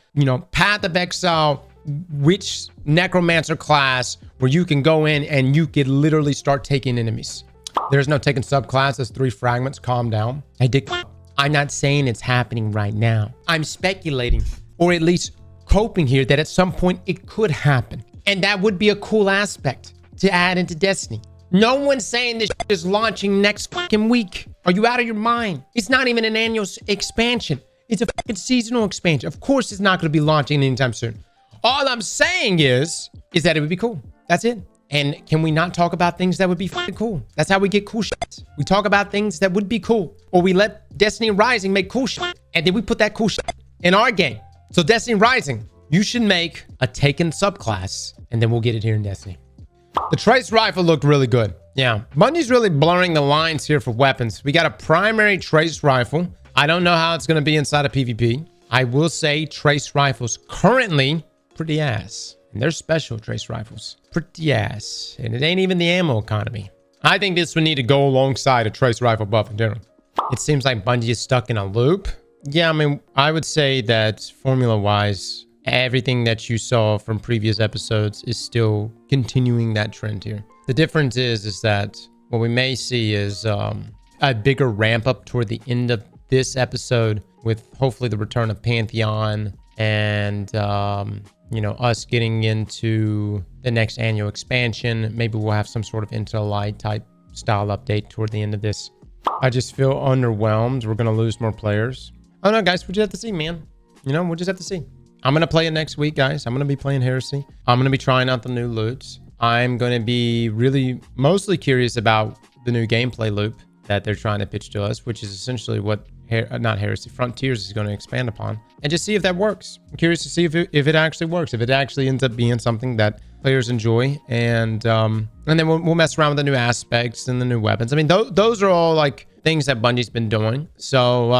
Path of Exile, witch necromancer class where you can go in and you could literally start taking enemies. There's no taking subclasses, 3 fragments, calm down. I'm not saying it's happening right now. I'm speculating, or at least hoping here that at some point it could happen. And that would be a cool aspect to add into Destiny. No one's saying this is launching next fucking week. Are you out of your mind? It's not even an annual expansion. It's a fucking seasonal expansion. Of course it's not going to be launching anytime soon. All I'm saying is that it would be cool. That's it. And can we not talk about things that would be fucking cool? That's how we get cool shit. We talk about things that would be cool. Or we let Destiny Rising make cool shit. And then we put that cool shit in our game. So Destiny Rising, you should make a taken subclass. And then we'll get it here in Destiny. The trace rifle looked really good. Yeah, Bungie's really blurring the lines here for weapons. We got a primary trace rifle. I don't know how it's going to be inside of PvP. I will say trace rifles currently pretty ass. And they're special trace rifles. Pretty ass. And it ain't even the ammo economy. I think this would need to go alongside a trace rifle buff in general. It seems like Bungie is stuck in a loop. Yeah, I mean, I would say that formula-wise, everything that you saw from previous episodes is still continuing that trend here. The difference is that what we may see is a bigger ramp up toward the end of this episode with hopefully the return of Pantheon and, you know, us getting into the next annual expansion. Maybe we'll have some sort of Into the Light type style update toward the end of this. I just feel underwhelmed. We're going to lose more players. Oh no, guys, we'll just have to see, man. You know, we'll just have to see. I'm going to play it next week, guys. I'm going to be playing Heresy. I'm going to be trying out the new loots. I'm going to be really mostly curious about the new gameplay loop that they're trying to pitch to us, which is essentially what, not Heresy, Frontiers is going to expand upon, and just see if that works. I'm curious to see if it actually works, if it actually ends up being something that players enjoy, and then we'll mess around with the new aspects and the new weapons. I mean, those are all like things that Bungie's been doing. So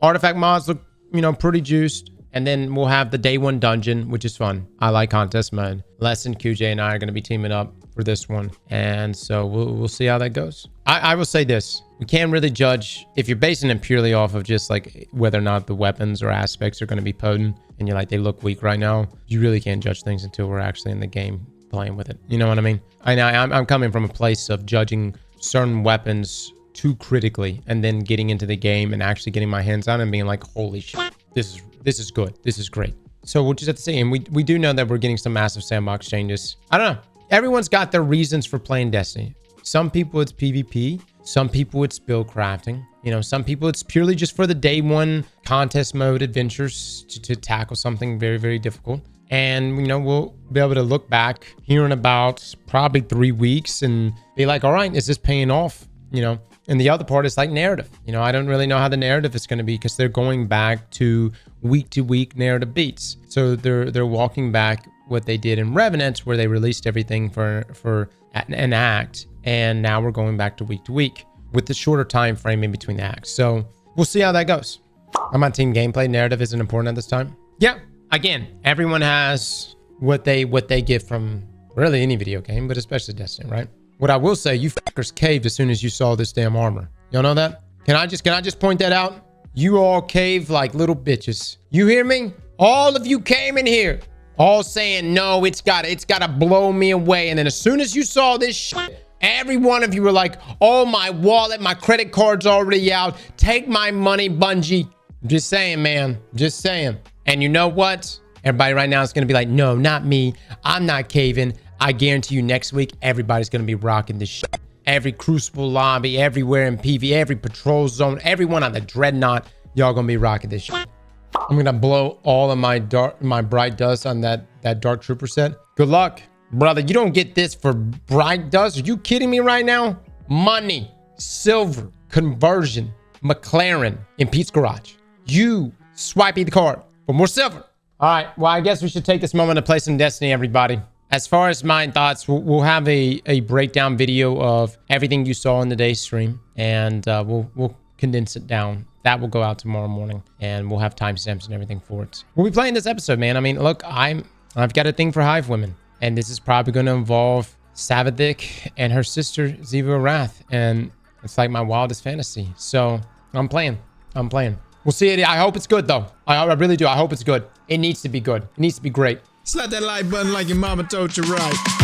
artifact mods look, you know, pretty juiced. And then we'll have the day 1 dungeon, which is fun. I like contest mode. Les and QJ and I are going to be teaming up for this one. And so we'll see how that goes. I will say this. We can't really judge if you're basing it purely off of just like whether or not the weapons or aspects are going to be potent. And you're like, they look weak right now. You really can't judge things until we're actually in the game playing with it. You know what I mean? I'm coming from a place of judging certain weapons too critically and then getting into the game and actually getting my hands on it and being like, holy shit, this is good. This is great. So we'll just have to see. And we do know that we're getting some massive sandbox changes. I don't know. Everyone's got their reasons for playing Destiny. Some people it's PvP. Some people it's build crafting. You know, some people it's purely just for the day 1 contest mode adventures to tackle something very, very difficult. And, you know, we'll be able to look back here in about probably 3 weeks and be like, all right, is this paying off? You know, and the other part is like narrative. You know, I don't really know how the narrative is going to be because they're going back to week narrative beats. So they're walking back what they did in Revenant, where they released everything for an act, and now we're going back to week with the shorter time frame in between the acts. So we'll see how that goes. I'm on team gameplay. Narrative isn't important at this time. Yeah, again, everyone has what they get from really any video game, but especially Destiny, right? What I will say, you fuckers caved as soon as you saw this damn armor. Y'all know that? Can I just point that out? You all caved like little bitches. You hear me? All of you came in here, all saying, no, it's gotta blow me away. And then as soon as you saw this shit, every one of you were like, oh, my wallet, my credit card's already out. Take my money, Bungie. I'm just saying, man. Just saying. And you know what? Everybody right now is going to be like, no, not me. I'm not caving. I guarantee you next week, everybody's going to be rocking this shit. Every Crucible lobby, everywhere in PV, every patrol zone, everyone on the Dreadnought, y'all going to be rocking this shit. I'm going to blow all of my bright dust on that Dark Trooper set. Good luck. Brother, you don't get this for bright dust. Are you kidding me right now? Money, silver, conversion, McLaren in Pete's Garage. You swiping the card for more silver. All right. Well, I guess we should take this moment to play some Destiny, everybody. As far as my thoughts, we'll have a breakdown video of everything you saw in today's stream, and we'll condense it down. That will go out tomorrow morning, and we'll have timestamps and everything for it. We'll be playing this episode, man. I mean, look, I've got a thing for Hive women, and this is probably going to involve Savithic and her sister Ziva Wrath, and it's like my wildest fantasy. So I'm playing. We'll see it. I hope it's good, though. I really do. I hope it's good. It needs to be good. It needs to be great. Slap that like button like your mama told you right.